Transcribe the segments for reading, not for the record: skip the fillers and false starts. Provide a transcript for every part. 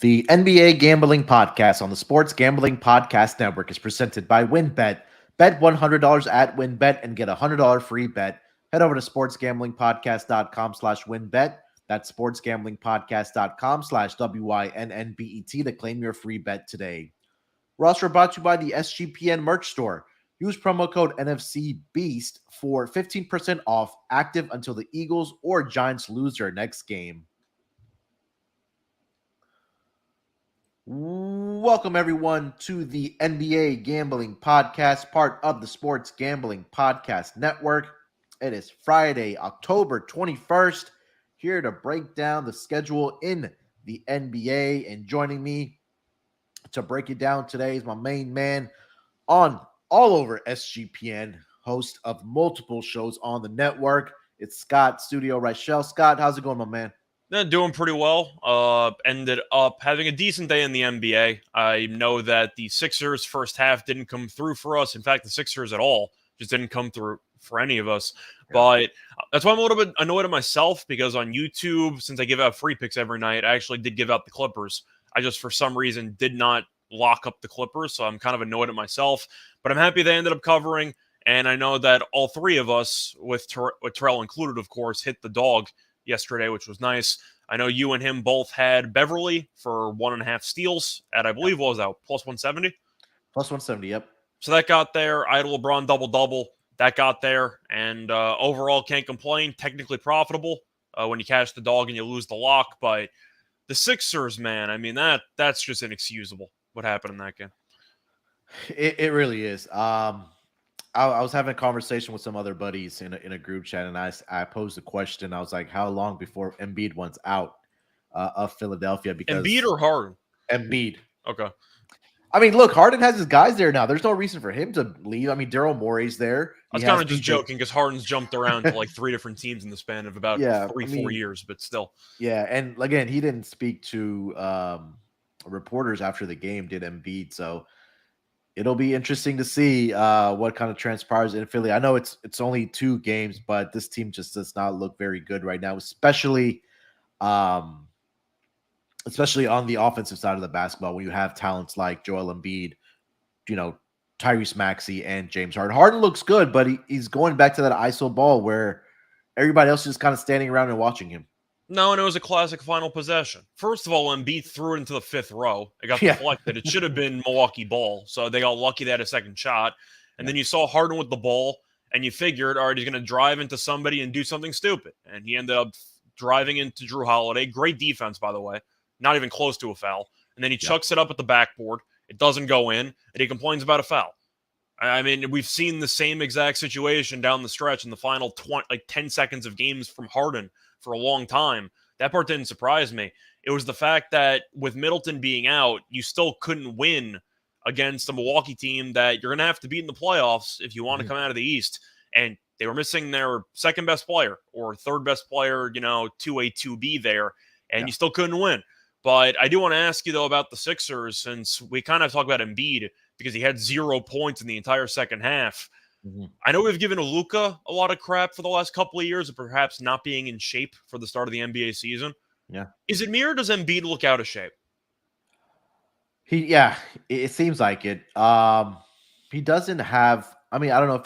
The NBA Gambling Podcast on the Sports Gambling Podcast Network is presented by WynnBET. Bet $100 at WynnBET and get a $100 free bet. Head over to sportsgamblingpodcast.com/WynnBET. That's sportsgamblingpodcast.com/WYNNBET to claim your free bet today. We're also brought to you by the SGPN merch store. Use promo code NFC Beast for 15% off, active until the Eagles or Giants lose their next game. Welcome, everyone, to the NBA Gambling Podcast, part of the Sports Gambling Podcast Network. It is Friday, October 21st, here to break down the schedule in the NBA. And joining me to break it down today is my main man on all over SGPN, host of multiple shows on the network. It's Scott, Studio Reichel. Scott, how's it going, my man? They're doing pretty well. Ended up having a decent day in the NBA. I know that the Sixers first half didn't come through for us. In fact, the Sixers at all just didn't come through for any of us. Yeah. But that's why I'm a little bit annoyed at myself, because on YouTube, since I give out free picks every night, I actually did give out the Clippers. I just, for some reason, did not lock up the Clippers, so I'm kind of annoyed at myself. But I'm happy they ended up covering, and I know that all three of us, with Terrell included, of course, hit the dog yesterday, which was nice. I know you and him both had Beverly for 1.5 steals at, I believe, what was that, plus 170? Plus 170, yep. So that got there. I had a LeBron double-double. That got there. And overall, can't complain. Technically profitable when you cash the dog and you lose the lock. But the Sixers, man, I mean, that's just inexcusable what happened in that game. It really is. I was having a conversation with some other buddies in a group chat, and I posed a question. I was like, how long before Embiid wants out of Philadelphia? Because Embiid or Harden? Embiid. Okay. I mean, look, Harden has his guys there now. There's no reason for him to leave. I mean, Daryl Morey's there. I was kind of just joking, because Harden's jumped around to like 3 different teams in the span of about 4 years, but still. Yeah, and again, he didn't speak to reporters after the game, did Embiid, so it'll be interesting to see what kind of transpires in Philly. I know it's only 2 games, but this team just does not look very good right now, especially on the offensive side of the basketball when you have talents like Joel Embiid, Tyrese Maxey, and James Harden. Harden looks good, but he's going back to that ISO ball where everybody else is just kind of standing around and watching him. No, and it was a classic final possession. First of all, Embiid threw it into the 5th row. It got deflected. It should have been Milwaukee ball, so they got lucky they had a second shot. And then you saw Harden with the ball, and you figured, all right, he's going to drive into somebody and do something stupid. And he ended up driving into Drew Holiday. Great defense, by the way. Not even close to a foul. And then he chucks it up at the backboard. It doesn't go in, and he complains about a foul. I mean, we've seen the same exact situation down the stretch in the final 10 seconds of games from Harden for a long time. That part didn't surprise me. It was the fact that with Middleton being out, you still couldn't win against a Milwaukee team that you're going to have to beat in the playoffs if you want to come out of the East. And they were missing their second best player or third best player, 2A, 2B there, and you still couldn't win. But I do want to ask you, though, about the Sixers, since we kind of talk about Embiid because he had 0 points in the entire second half. I know we've given Luka a lot of crap for the last couple of years of perhaps not being in shape for the start of the NBA season. Yeah. Is it me, or does Embiid look out of shape? It seems like it. He doesn't have, I mean, I don't know if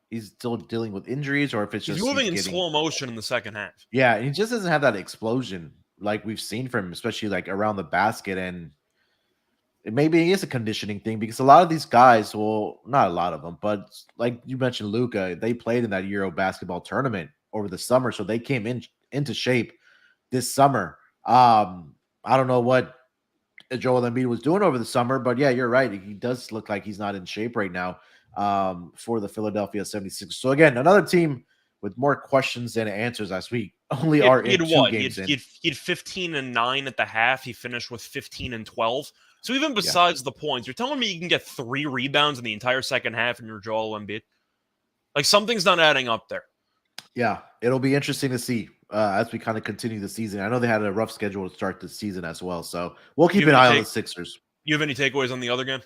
he's still dealing with injuries or if it's he's just moving in slow motion in the second half. Yeah, he just doesn't have that explosion like we've seen from him, especially like around the basket. And maybe it is a conditioning thing, because a lot of these guys, well, not a lot of them, but like you mentioned, Luka, they played in that Euro basketball tournament over the summer, so they came into shape this summer. I don't know what Joel Embiid was doing over the summer, but yeah, you're right. He does look like he's not in shape right now for the Philadelphia 76ers. So again, another team with more questions than answers as we only are in 2 games in. He had 15-9 at the half. He finished with 15-12. So even besides the points, you're telling me you can get 3 rebounds in the entire second half and you're Joel Embiid? Like, something's not adding up there. Yeah, it'll be interesting to see as we kind of continue the season. I know they had a rough schedule to start the season as well, so we'll keep an eye on the Sixers. You have any takeaways on the other game?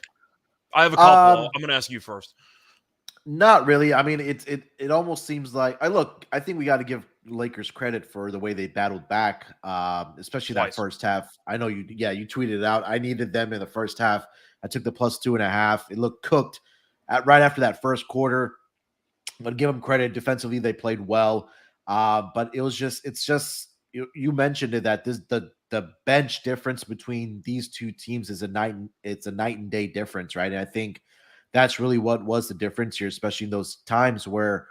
I have a couple. I'm going to ask you first. Not really. I mean, it almost seems like I think we got to give Lakers credit for the way they battled back, especially that Twice. first half. I know you, yeah, you tweeted it out. I needed them in the first half. I took the +2.5. It looked cooked right after that first quarter. But give them credit. Defensively, they played well. But it's just you mentioned it that the bench difference between these two teams is it's a night and day difference, right? And I think that's really what was the difference here, especially in those times where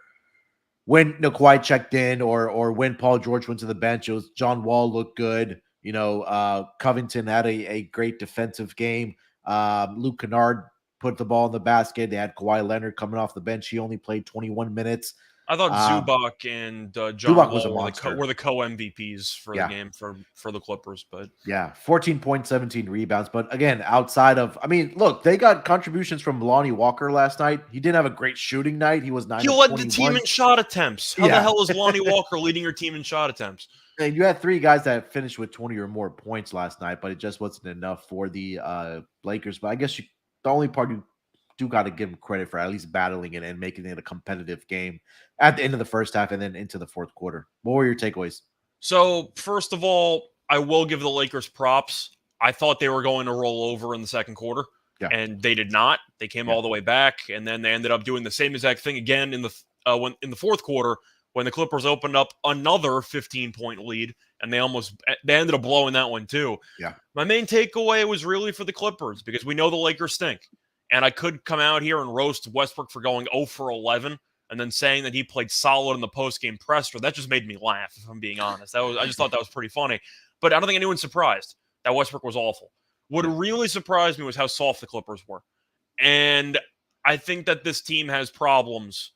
when Kawhi checked in or when Paul George went to the bench, it was John Wall looked good. Covington had a great defensive game. Luke Kennard put the ball in the basket. They had Kawhi Leonard coming off the bench. He only played 21 minutes. I thought Um, Zubac and John Zubac was a Wall monster. were the co MVPs for the Yeah. game for the Clippers, but Yeah, 14 points, 17 rebounds. But again, outside of, I mean, look, they got contributions from Lonnie Walker last night. He didn't have a great shooting night. He was 9 he of led the team 21. in shot attempts. How the Yeah. hell is Lonnie Walker leading your team in shot attempts? And you had 3 guys that finished with 20 or more points last night, but it just wasn't enough for the Lakers. But I guess the only part you do got to give them credit for at least battling it and making it a competitive game at the end of the first half and then into the fourth quarter. What were your takeaways? So, first of all, I will give the Lakers props. I thought they were going to roll over in the second quarter, Yeah. and they did not. They came all the way back, and then they ended up doing the same exact thing again in the fourth quarter when the Clippers opened up another 15-point lead, and they ended up blowing that one too. Yeah. My main takeaway was really for the Clippers because we know the Lakers stink, and I could come out here and roast Westbrook for going 0 for 11 and then saying that he played solid in the post-game presser. That just made me laugh, if I'm being honest. I just thought that was pretty funny. But I don't think anyone's surprised that Westbrook was awful. What really surprised me was how soft the Clippers were. And I think that this team has problems.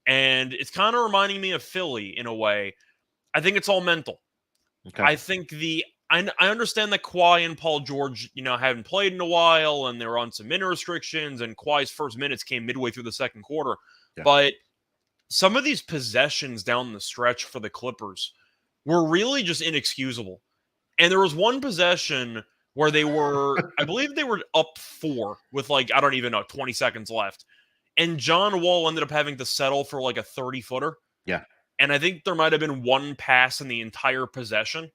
And it's kind of reminding me of Philly in a way. I think it's all mental. Okay. I think I understand that Kawhi and Paul George, haven't played in a while and they're on some minute restrictions, and Kawhi's first minutes came midway through the second quarter. Yeah. But some of these possessions down the stretch for the Clippers were really just inexcusable. And there was one possession where I believe they were up 4 with 20 seconds left. And John Wall ended up having to settle for a 30-footer. Yeah. And I think there might have been one pass in the entire possession.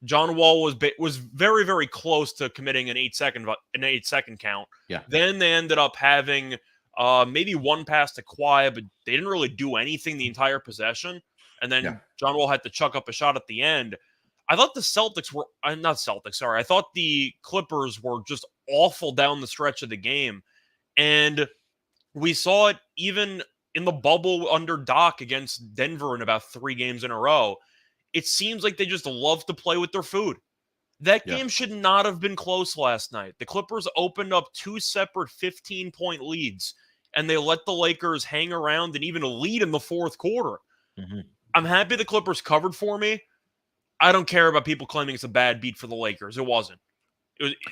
John Wall was very, very close to committing an 8-second count. Yeah. Then they ended up having maybe one pass to Kawhi, but they didn't really do anything the entire possession. And then John Wall had to chuck up a shot at the end. I thought the Celtics were not Celtics. Sorry, I thought the Clippers were just awful down the stretch of the game, and we saw it even in the bubble under Doc against Denver in about 3 games in a row. It seems like they just love to play with their food. That game should not have been close last night. The Clippers opened up 2 separate 15-point leads, and they let the Lakers hang around and even lead in the fourth quarter. Mm-hmm. I'm happy the Clippers covered for me. I don't care about people claiming it's a bad beat for the Lakers. It wasn't.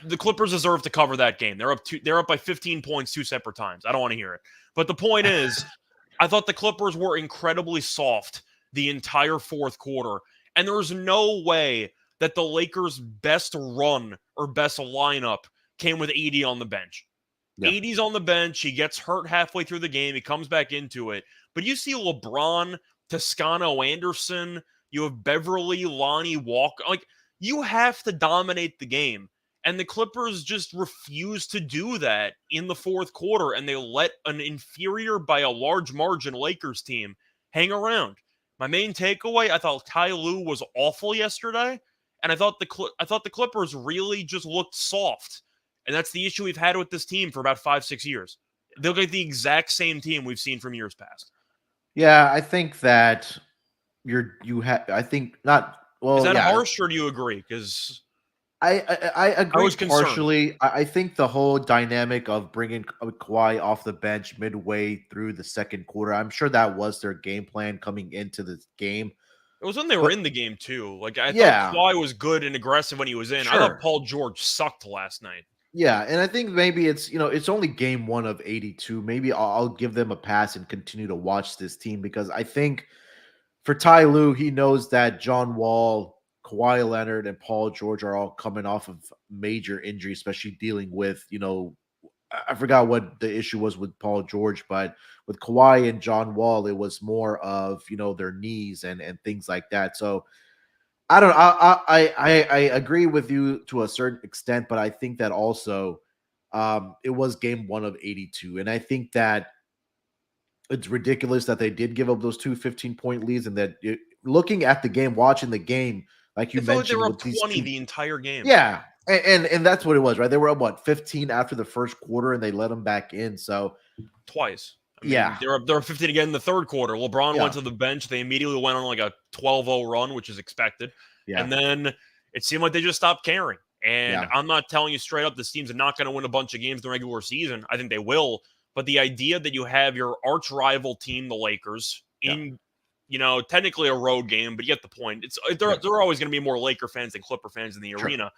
The Clippers deserve to cover that game. They're up by 15 points 2 separate times. I don't want to hear it. But the point is, I thought the Clippers were incredibly soft the entire fourth quarter, and there was no way that the Lakers' best run or best lineup came with AD on the bench. Yeah. AD's on the bench. He gets hurt halfway through the game. He comes back into it. But you see LeBron, Toscano Anderson, you have Beverly, Lonnie Walker. You have to dominate the game. And the Clippers just refused to do that in the fourth quarter, and they let an inferior by a large margin Lakers team hang around. My main takeaway, I thought Ty Lue was awful yesterday, and I thought the Clippers really just looked soft. And that's the issue we've had with this team for about 5-6 years. They'll get the exact same team we've seen from years past. Yeah, I think that I think not. Well, is that harsh, or do you agree? Because I agree was partially. I think the whole dynamic of bringing Kawhi off the bench midway through the second quarter, I'm sure that was their game plan coming into the game. It was when they were in the game too. I thought Kawhi was good and aggressive when he was in. Sure. I thought Paul George sucked last night. Yeah, and I think maybe it's only game 1 of 82. Maybe I'll give them a pass and continue to watch this team, because I think for Ty Lue, he knows that John Wall, Kawhi Leonard, and Paul George are all coming off of major injury, especially dealing with I forgot what the issue was with Paul George, but with Kawhi and John Wall, it was more of their knees and things like that. So I don't. I agree with you to a certain extent, but I think that also it was game one of 82, and I think that it's ridiculous that they did give up those two 15-point leads, and that looking at the game, watching the game, like you It felt like they mentioned, were with up these 20 two, the entire game. yeah, and that's what it was, right? They were up 15 after the first quarter, and they let them back in. So Twice. I mean, yeah, they're up 15 again in the third quarter. LeBron went yeah, to the bench. They immediately went on like a 12-0 run, which is expected. yeah, And then it seemed like they just stopped caring. And yeah, I'm not telling you straight up this team's not going to win a bunch of games in the regular season. I think they will. But the idea that you have your arch rival team, the Lakers, yeah, in technically a road game, but you get the point. There yeah, are always going to be more Laker fans than Clipper fans in the sure, arena.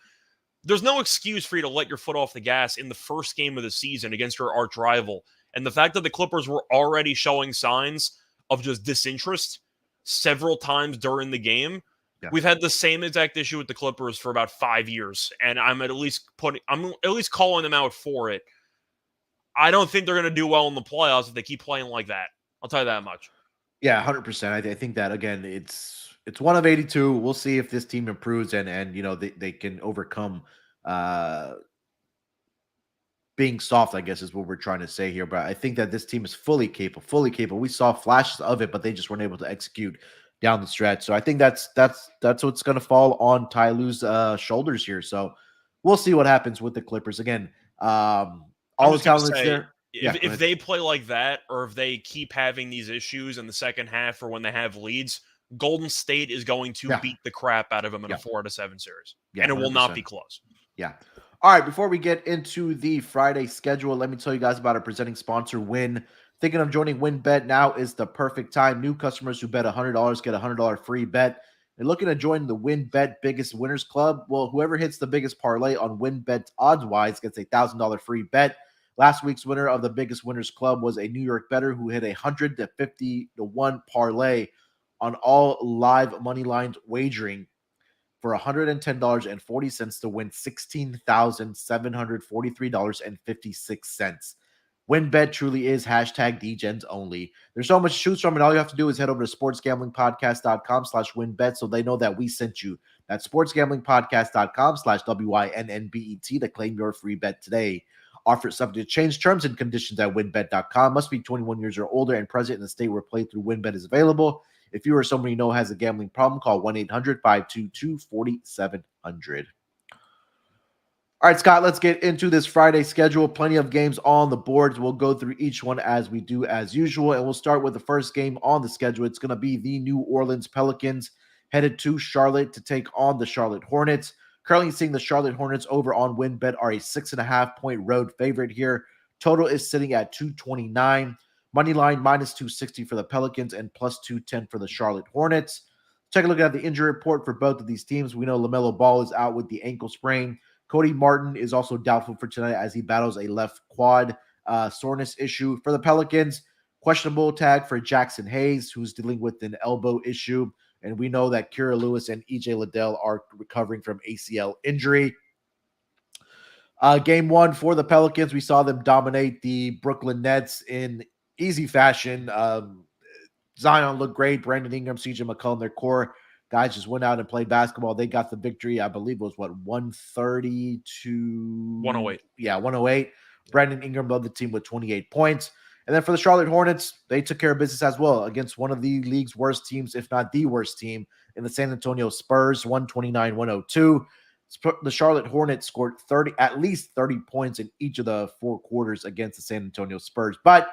There's no excuse for you to let your foot off the gas in the first game of the season against your arch rival. And the fact that the Clippers were already showing signs of just disinterest several times during the game, yeah. we've had the same exact issue with the Clippers for about 5 years, and I'm at least calling them out for it. I don't think they're going to do well in the playoffs if they keep playing like that. I'll tell you that much. Yeah, 100%. I think that again, it's one of 82. We'll see if this team improves and they can overcome uh being soft, I guess is what we're trying to say here. But I think that this team is fully capable, fully capable. We saw flashes of it, but they just weren't able to execute down the stretch. So I think that's what's gonna fall on Ty Lue's shoulders here. So we'll see what happens with the Clippers. Again, I'm all the just going to talent is say, there. Yeah, go if ahead. they play like that, or if they keep having these issues in the second half or when they have leads, Golden State is going to Yeah, beat the crap out of them in a yeah, 4-7 series. yeah, And it will not 100%. be close. Yeah. All right. Before we get into the Friday schedule, let me tell you guys about our presenting sponsor, Win. Thinking of joining WinBet now is the perfect time. New customers who bet $100 get a $100 free bet. And looking to join the WinBet Biggest Winners Club? Well, whoever hits the biggest parlay on WinBet odds-wise gets a $1,000 free bet. Last week's winner of the Biggest Winners Club was a New York bettor who hit a 150-1 parlay on all live money lines wagering for $110.40 to win $16,743.56. WinBet truly is hashtag DGens only. There's so much to choose from, and all you have to do is head over to sportsgamblingpodcast.com/winbet so they know that we sent you. That's sportsgamblingpodcast.com/WINNBET to claim your free bet today. Offer subject to change, terms and conditions at winbet.com. Must be 21 years or older and present in the state where playthrough WinBet is available. If you or someone you know has a gambling problem, call 1-800-522-4700. All right, Scott, let's get into this Friday schedule. Plenty of games on the boards. We'll go through each one as we do as usual, and we'll start with the first game on the schedule. It's going to be the New Orleans Pelicans headed to Charlotte to take on the Charlotte Hornets. Currently seeing the Charlotte Hornets over on WinBet are a 6.5-point road favorite here. Total is sitting at 229. Money line minus 260 for the Pelicans and plus 210 for the Charlotte Hornets. Take a look at the injury report for both of these teams. We know LaMelo Ball is out with the ankle sprain. Cody Martin is also doubtful for tonight as he battles a left quad soreness issue. For the Pelicans, questionable tag for Jackson Hayes, who's dealing with an elbow issue. And we know that Kira Lewis and EJ Liddell are recovering from ACL injury. Game one for the Pelicans, we saw them dominate the Brooklyn Nets in easy fashion. Zion looked great. Brandon Ingram, CJ McCollum, their core guys just went out and played basketball. They got the victory. I believe it was 130 to 108. Yeah, 108. Brandon Ingram led the team with 28 points. And then for the Charlotte Hornets, they took care of business as well against one of the league's worst teams, if not the worst team, in the San Antonio Spurs, 129-102. The Charlotte Hornets scored at least 30 points in each of the four quarters against the San Antonio Spurs. But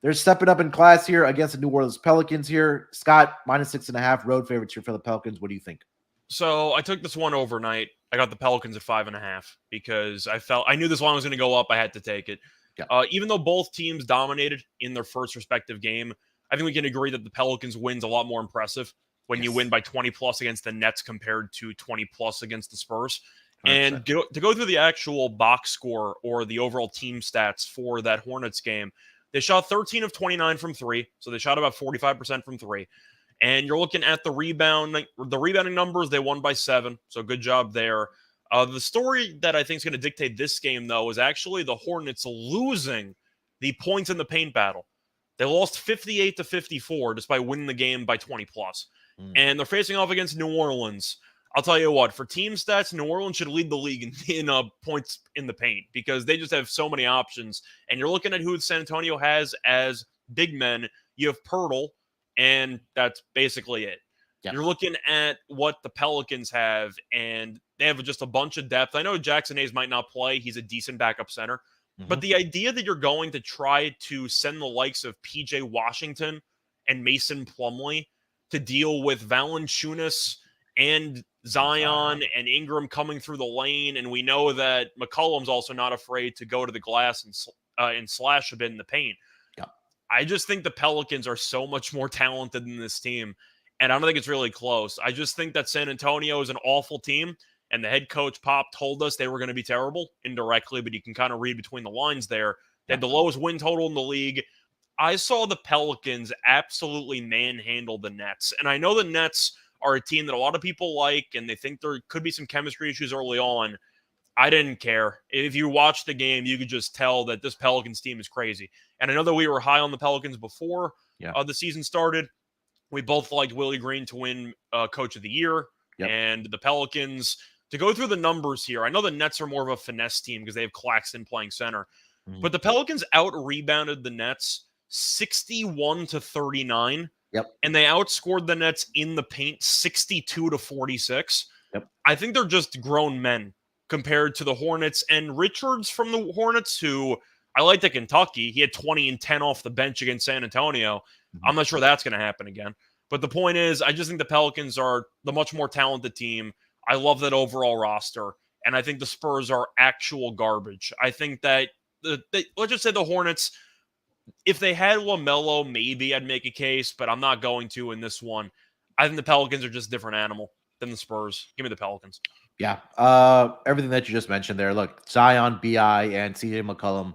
they're stepping up in class here against the New Orleans Pelicans here. Scott, minus 6.5 road favorites here for the Pelicans. What do you think? So I took this one overnight. I got the Pelicans at 5.5 because I knew this one was going to go up. I had to take it. Yeah. Even though both teams dominated in their first respective game, I think we can agree that the Pelicans win's a lot more impressive when you win by 20 plus against the Nets compared to 20 plus against the Spurs. 100%. And to go through the actual box score or the overall team stats for that Hornets game, they shot 13 of 29 from three, so they shot about 45% from three. And you're looking at the rebounding numbers, they won by 7, so good job there. The story that I think is going to dictate this game, though, is actually the Hornets losing the points in the paint battle. They lost 58 to 54 despite winning the game by 20 plus. And they're facing off against New Orleans. I'll tell you what, for team stats, New Orleans should lead the league in points in the paint because they just have so many options. And you're looking at who San Antonio has as big men. You have Pirtle, and that's basically it. Yep. You're looking at what the Pelicans have, and they have just a bunch of depth. I know Jackson Hayes might not play. He's a decent backup center. But the idea that you're going to try to send the likes of PJ Washington and Mason Plumlee to deal with Valanciunas and Zion and Ingram coming through the lane, and we know that McCollum's also not afraid to go to the glass and slash a bit in the paint. Yeah. I just think the Pelicans are so much more talented than this team, and I don't think it's really close. I just think that San Antonio is an awful team, and the head coach, Pop, told us they were going to be terrible indirectly, but you can kind of read between the lines there. They had the lowest win total in the league. I saw the Pelicans absolutely manhandle the Nets, and I know the Nets are a team that a lot of people like, and they think there could be some chemistry issues early on. I didn't care. If you watched the game, you could just tell that this Pelicans team is crazy. And I know that we were high on the Pelicans before the season started. We both liked Willie Green to win Coach of the Year, and the Pelicans. To go through the numbers here, I know the Nets are more of a finesse team because they have Claxton playing center, but the Pelicans out-rebounded the Nets 61 to 39. And they outscored the Nets in the paint 62 to 46. I think they're just grown men compared to the Hornets. And Richards from the Hornets, who I liked at Kentucky, he had 20 and 10 off the bench against San Antonio. I'm not sure that's going to happen again. But the point is, I just think the Pelicans are the much more talented team. I love that overall roster. And I think the Spurs are actual garbage. I think that, let's just say the Hornets, if they had LaMelo, maybe I'd make a case, but I'm not going to in this one. I think the Pelicans are just a different animal than the Spurs. Give me the Pelicans. Yeah. Everything that you just mentioned there. Look, Zion, BI, and CJ McCollum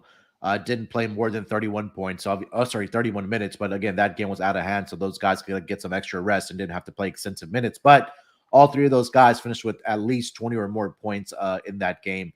didn't play more than 31 points. 31 minutes. But again, that game was out of hand. So those guys could get some extra rest and didn't have to play extensive minutes. But all three of those guys finished with at least 20 or more points in that game.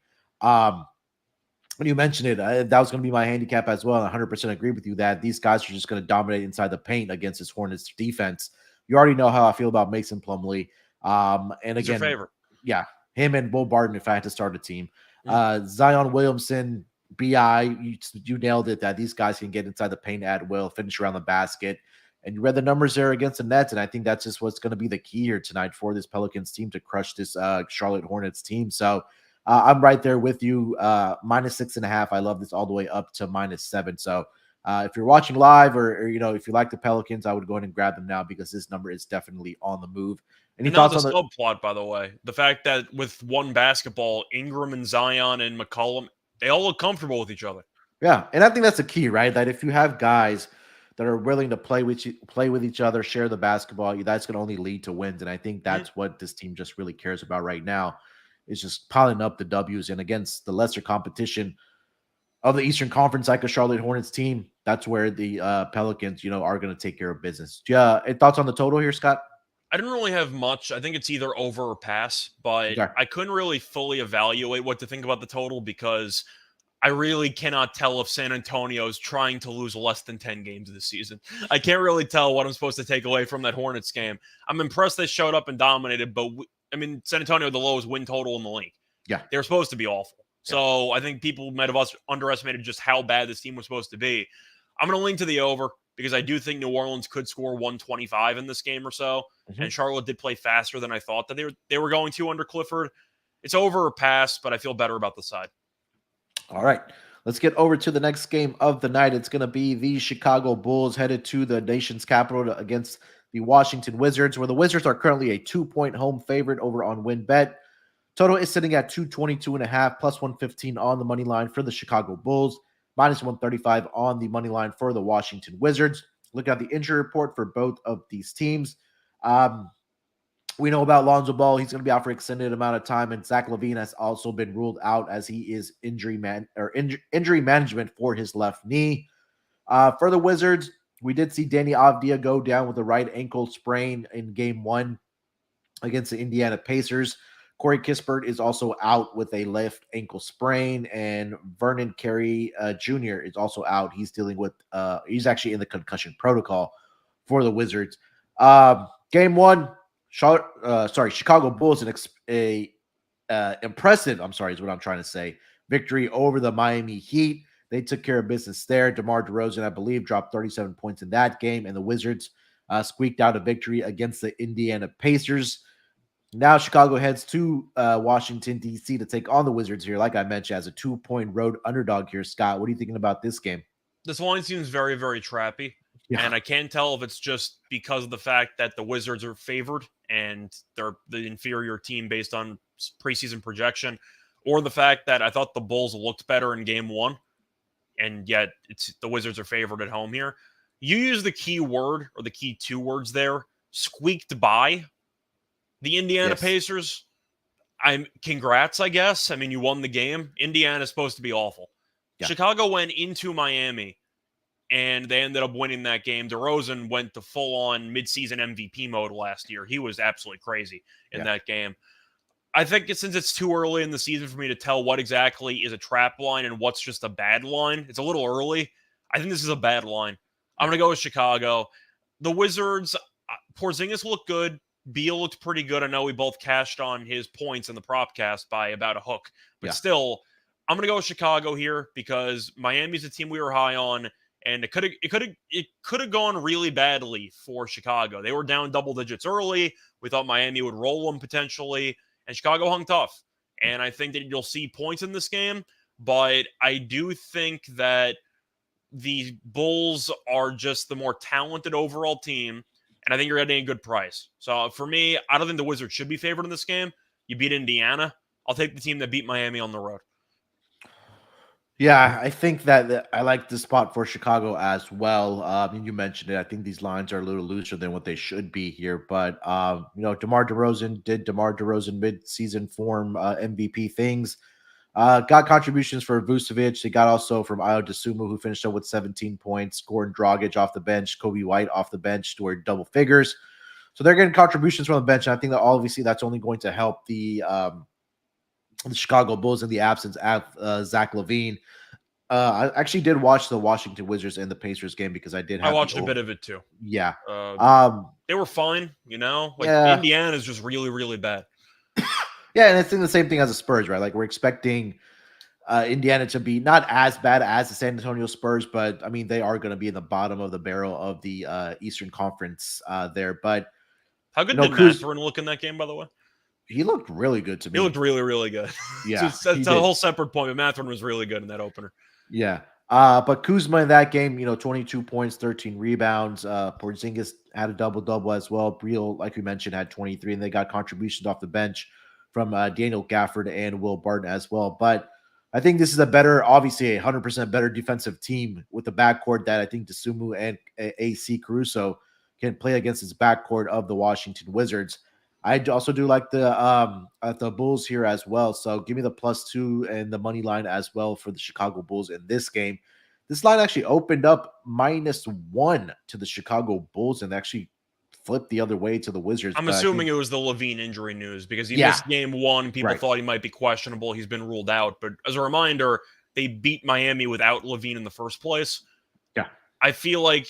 When you mentioned it, that was going to be my handicap as well. 100% agree with you that these guys are just going to dominate inside the paint against this Hornets defense. You already know how I feel about Mason Plumlee. And He's again, your favorite. Yeah, him and Will Barton if I had to start a team. Zion Williamson, BI, you nailed it, that these guys can get inside the paint at will, finish around the basket. And you read the numbers there against the Nets, and I think that's just what's going to be the key here tonight for this Pelicans team to crush this Charlotte Hornets team. So I'm right there with you. -6.5. I love this all the way up to -7. So if you're watching live or if you like the Pelicans, I would go ahead and grab them now because this number is definitely on the move. Any thoughts on the subplot, by the way? The fact that with one basketball, Ingram and Zion and McCollum, they all look comfortable with each other. Yeah, and I think that's the key, right? That if you have guys that are willing to play with each other, share the basketball, that's going to only lead to wins. And I think that's what this team just really cares about right now, is just piling up the W's. And against the lesser competition of the Eastern Conference, like a Charlotte Hornets team, that's where the Pelicans, are going to take care of business. Yeah, any thoughts on the total here, Scott? I didn't really have much. I think it's either over or pass, but I couldn't really fully evaluate what to think about the total because I really cannot tell if San Antonio is trying to lose less than 10 games this season. I can't really tell what I'm supposed to take away from that Hornets game. I'm impressed they showed up and dominated, but San Antonio had the lowest win total in the league. Yeah. They're supposed to be awful. So I think people might have underestimated just how bad this team was supposed to be. I'm going to lean to the over because I do think New Orleans could score 125 in this game or so. And Charlotte did play faster than I thought that they were going to under Clifford. It's over or pass, but I feel better about the side. All right, let's get over to the next game of the night. It's going to be the Chicago Bulls headed to the nation's capital against the Washington Wizards, where the Wizards are currently a 2-point home favorite over on WinBet. Total is sitting at 222.5 plus 115 on the money line for the Chicago Bulls, -135 on the money line for the Washington Wizards. Look at the injury report for both of these teams. We know about Lonzo Ball. He's going to be out for an extended amount of time, and Zach LaVine has also been ruled out as he is injury management for his left knee. For the Wizards, we did see Danny Avdija go down with a right ankle sprain in Game 1 against the Indiana Pacers. Corey Kispert is also out with a left ankle sprain, and Vernon Carey Jr. is also out. He's dealing with he's actually in the concussion protocol for the Wizards. Game one, Chicago Bulls impressive. I'm sorry, is what I'm trying to say. Victory over the Miami Heat. They took care of business there. DeMar DeRozan, I believe, dropped 37 points in that game, and the Wizards squeaked out a victory against the Indiana Pacers. Now Chicago heads to Washington, D.C. to take on the Wizards here, like I mentioned, as a 2-point road underdog here. Scott, what are you thinking about this game? This line seems very, very trappy. Yeah. And I can't tell if it's just because of the fact that the Wizards are favored and they're the inferior team based on preseason projection, or the fact that I thought the Bulls looked better in game one, and yet the Wizards are favored at home here. You use the key word or the key two words there, squeaked by the Indiana Pacers. Congrats, I guess. I mean, you won the game. Indiana's supposed to be awful. Yeah. Chicago went into Miami, and they ended up winning that game. DeRozan went to full-on midseason MVP mode last year. He was absolutely crazy in that game. I think since it's too early in the season for me to tell what exactly is a trap line and what's just a bad line, it's a little early. I think this is a bad line. I'm going to go with Chicago. The Wizards, Porzingis looked good. Beal looked pretty good. I know we both cashed on his points in the propcast by about a hook. But still, I'm going to go with Chicago here because Miami's a team we were high on, and it could have gone really badly for Chicago. They were down double digits early. We thought Miami would roll them potentially, and Chicago hung tough. And I think that you'll see points in this game, but I do think that the Bulls are just the more talented overall team, and I think you're getting a good price. So for me, I don't think the Wizards should be favored in this game. You beat Indiana. I'll take the team that beat Miami on the road. Yeah, I think that I like the spot for Chicago as well. You mentioned it. I think these lines are a little looser than what they should be here. But, DeMar DeRozan did DeMar DeRozan mid-season form MVP things. Got contributions for Vucevic. They got also from Ayo Dosunmu, who finished up with 17 points. Gordon Dragic off the bench. Kobe White off the bench to double figures. So they're getting contributions from the bench. And I think that obviously that's only going to help the Chicago Bulls in the absence of Zach LaVine. I actually did watch the Washington Wizards and the Pacers game because I watched a bit of it too. Yeah. They were fine, Indiana is just really, really bad. Yeah, and it's the same thing as the Spurs, right? Like we're expecting Indiana to be not as bad as the San Antonio Spurs, but I mean they are going to be in the bottom of the barrel of the Eastern Conference there. But how good did Mathurin look in that game, by the way? He looked really good to me. He looked really, really good. Yeah, so that's a whole separate point, but Mathurin was really good in that opener. Yeah. But Kuzma in that game, 22 points, 13 rebounds. Porzingis had a double-double as well. Beal, like we mentioned, had 23, and they got contributions off the bench from Daniel Gafford and Will Barton as well. But I think this is obviously a 100% better defensive team with the backcourt that I think Dosunmu and AC Caruso can play against this backcourt of the Washington Wizards. I also do like the Bulls here as well. So give me the +2 and the money line as well for the Chicago Bulls in this game. This line actually opened up -1 to the Chicago Bulls and actually flipped the other way to the Wizards. I'm assuming it was the LaVine injury news because he missed game one. People thought he might be questionable. He's been ruled out. But as a reminder, they beat Miami without LaVine in the first place. Yeah. I feel like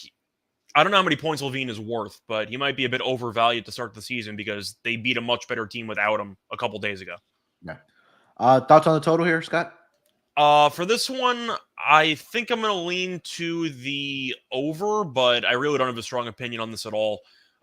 I don't know how many points LaVine is worth, but he might be a bit overvalued to start the season because they beat a much better team without him a couple days ago. Yeah. Thoughts on the total here, Scott? For this one, I think I'm going to lean to the over, but I really don't have a strong opinion on this at all.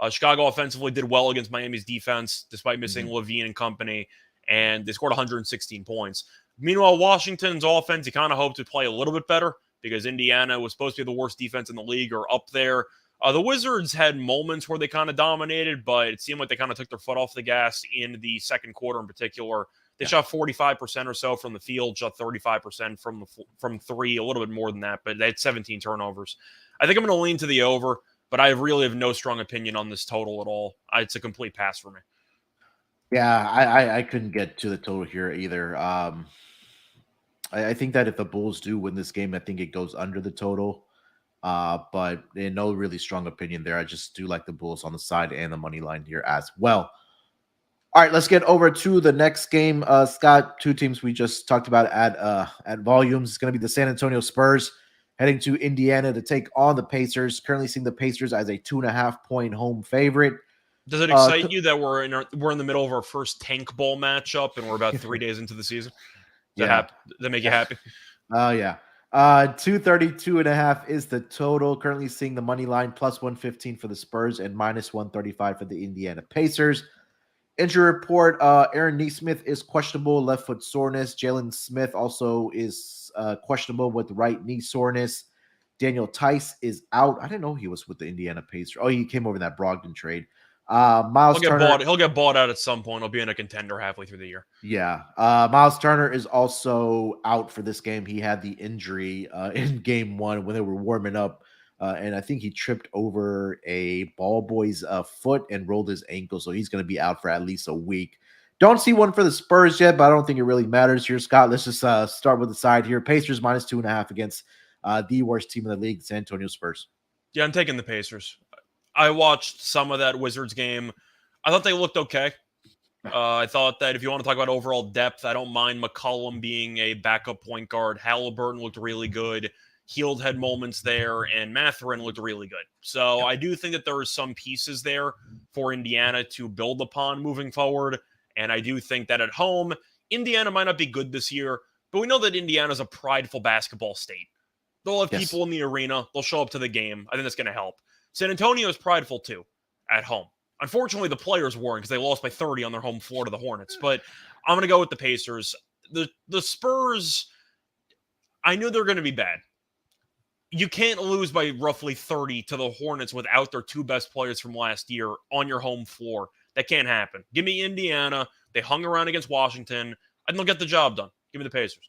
Chicago offensively did well against Miami's defense, despite missing LaVine and company, and they scored 116 points. Meanwhile, Washington's offense, you kind of hope to play a little bit better because Indiana was supposed to be the worst defense in the league or up there. The Wizards had moments where they kind of dominated, but it seemed like they kind of took their foot off the gas in the second quarter in particular. They shot 45% or so from the field, shot 35% from three, a little bit more than that, but they had 17 turnovers. I think I'm going to lean to the over, but I really have no strong opinion on this total at all. It's a complete pass for me. Yeah, I couldn't get to the total here either. I think that if the Bulls do win this game, I think it goes under the total. But no really strong opinion there. I just do like the Bulls on the side and the money line here as well. All right, let's get over to the next game. Scott, two teams we just talked about at volumes. It's going to be the San Antonio Spurs heading to Indiana to take on the Pacers. Currently seeing the Pacers as a 2.5 point home favorite. Does it excite you that we're in the middle of our first tank ball matchup and we're about 3 days into the season? Does that make you happy? Oh, yeah. 232.5 is the total. Currently seeing the money line plus 115 for the Spurs and minus 135 for the Indiana Pacers. Injury report, Aaron Nesmith is questionable, left foot soreness. Jalen Smith also is questionable with right knee soreness. Daniel Tice is out. I didn't know he was with the Indiana Pacers. Oh, he came over in that Brogdon trade. Miles Turner. He'll get bought out at some point. He'll be in a contender halfway through the year. Yeah. Miles Turner is also out for this game. He had the injury in game one when they were warming up. And I think he tripped over a ball boy's foot and rolled his ankle. So he's going to be out for at least a week. Don't see one for the Spurs yet, but I don't think it really matters here, Scott. Let's just start with the side here. Pacers minus 2.5 against the worst team in the league, San Antonio Spurs. Yeah, I'm taking the Pacers. I watched some of that Wizards game. I thought they looked okay. I thought that if you want to talk about overall depth, I don't mind McCollum being a backup point guard. Halliburton looked really good. Hield had moments there, and Mathurin looked really good. So I do think that there are some pieces there for Indiana to build upon moving forward. And I do think that at home, Indiana might not be good this year, but we know that Indiana is a prideful basketball state. They'll have people in the arena. They'll show up to the game. I think that's going to help. San Antonio is prideful too at home. Unfortunately, the players weren't because they lost by 30 on their home floor to the Hornets. But I'm going to go with the Pacers. The Spurs, I knew they're going to be bad. You can't lose by roughly 30 to the Hornets without their two best players from last year on your home floor. That can't happen. Give me Indiana. They hung around against Washington, and they'll get the job done. Give me the Pacers.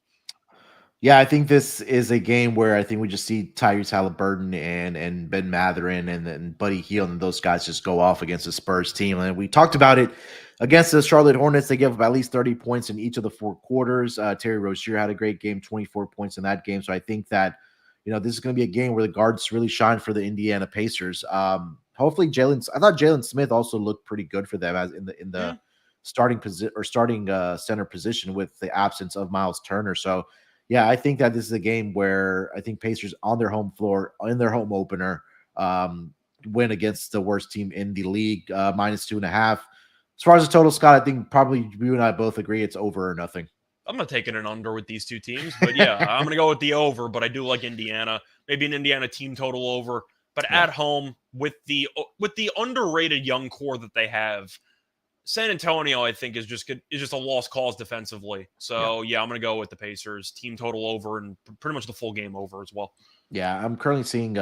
Yeah, I think this is a game where I think we just see Tyrese Halliburton and Ben Mathurin and Buddy Hield and those guys just go off against the Spurs team. And we talked about it against the Charlotte Hornets. They gave up at least 30 points in each of the four quarters. Terry Rozier had a great game, 24 points in that game. So I think that, this is going to be a game where the guards really shine for the Indiana Pacers. Hopefully I thought Jalen Smith also looked pretty good for them as in the starting center position with the absence of Miles Turner. So yeah, I think that this is a game where I think Pacers on their home floor, in their home opener, win against the worst team in the league, minus 2.5. As far as the total, Scott, I think probably you and I both agree it's over or nothing. I'm not taking an under with these two teams, but yeah, I'm going to go with the over, but I do like Indiana. Maybe an Indiana team total over, but at home with the underrated young core that they have, San Antonio, I think, is just a lost cause defensively. So, yeah I'm going to go with the Pacers. Team total over and pretty much the full game over as well. Yeah, I'm currently seeing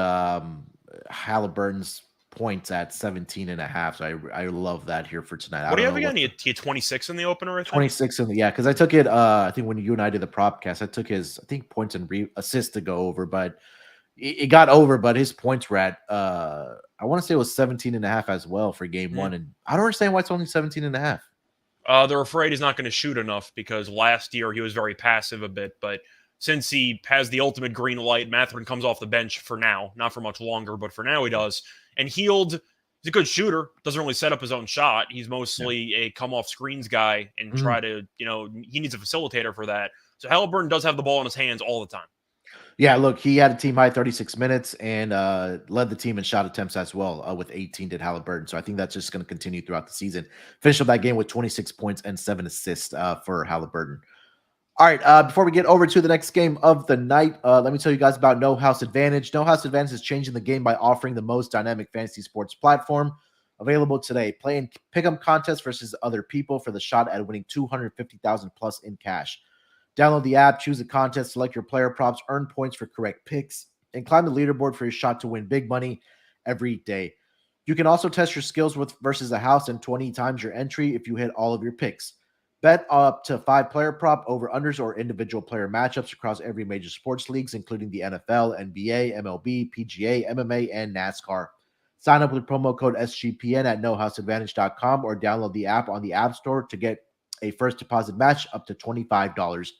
Halliburton's points at 17.5. So I love that here for tonight. What do you have again? He had 26 in the opener, I think? 26 because I took it, I think when you and I did the propcast, I took his, points and assists to go over, but it got over, but his points were at, I want to say it was 17.5 as well for game one. And I don't understand why it's only 17.5. They're afraid he's not going to shoot enough because last year he was very passive a bit, but since he has the ultimate green light, Mathurin comes off the bench for now, not for much longer, but for now he does. And Hield, he's a good shooter, doesn't really set up his own shot. He's mostly a come-off screens guy and try to, he needs a facilitator for that. So Halliburton does have the ball in his hands all the time. Yeah, look, he had a team high 36 minutes and led the team in shot attempts as well with 18 did Halliburton. So I think that's just going to continue throughout the season. Finished up that game with 26 points and 7 assists for Halliburton. All right, before we get over to the next game of the night, let me tell you guys about No House Advantage. No House Advantage is changing the game by offering the most dynamic fantasy sports platform available today. Play in pick'em contests versus other people for the shot at winning $250,000 plus in cash. Download the app, choose a contest, select your player props, earn points for correct picks, and climb the leaderboard for your shot to win big money every day. You can also test your skills versus a house and 20 times your entry if you hit all of your picks. Bet up to 5 player prop, over-unders, or individual player matchups across every major sports leagues, including the NFL, NBA, MLB, PGA, MMA, and NASCAR. Sign up with promo code SGPN at nohouseadvantage.com or download the app on the App Store to get a first deposit match up to $25.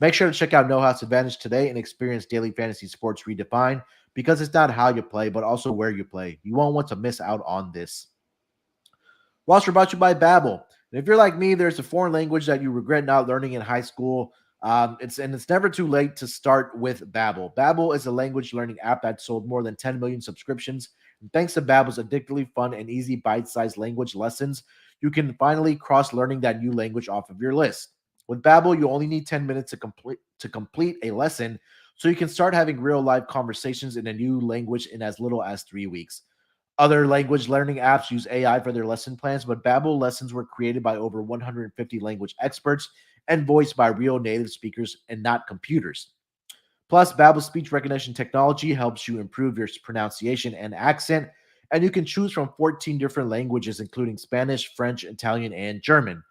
Make sure to check out No House Advantage today and experience daily fantasy sports redefined, because it's not how you play, but also where you play. You won't want to miss out on this. We're also brought to you by Babbel. And if you're like me, there's a foreign language that you regret not learning in high school. It's never too late to start with Babbel. Babbel is a language learning app that sold more than 10 million subscriptions. And thanks to Babbel's addictively fun and easy bite-sized language lessons, you can finally cross learning that new language off of your list. With Babbel, you only need 10 minutes to complete a lesson, so you can start having real-life conversations in a new language in as little as 3 weeks. Other language learning apps use AI for their lesson plans, but Babbel lessons were created by over 150 language experts and voiced by real native speakers and not computers. Plus, Babbel's speech recognition technology helps you improve your pronunciation and accent, and you can choose from 14 different languages, including Spanish, French, Italian, and German.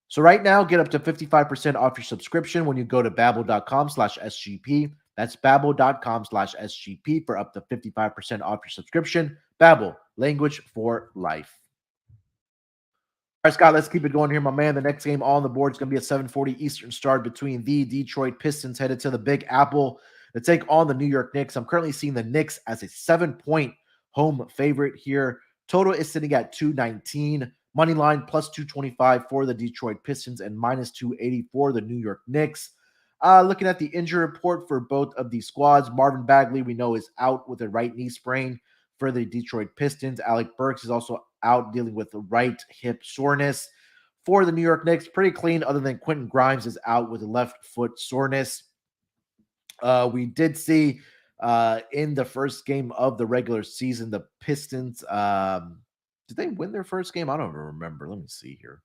So right now, get up to 55% off your subscription when you go to babbel.com/SGP. That's babbel.com/SGP for up to 55% off your subscription. Babbel, language for life. All right, Scott, let's keep it going here, my man. The next game on the board is going to be a 7:40 Eastern start between the Detroit Pistons headed to the Big Apple to take on the New York Knicks. I'm currently seeing the Knicks as a 7-point home favorite here. Total is sitting at 219. Money line plus 225 for the Detroit Pistons and minus 280 for the New York Knicks. Looking at the injury report for both of these squads, Marvin Bagley, we know, is out with a right knee sprain for the Detroit Pistons. Alec Burks is also out dealing with the right hip soreness. For the New York Knicks, pretty clean, other than Quentin Grimes is out with a left foot soreness. We did see in the first game of the regular season, the Pistons, did they win their first game? I don't remember. Let me see here.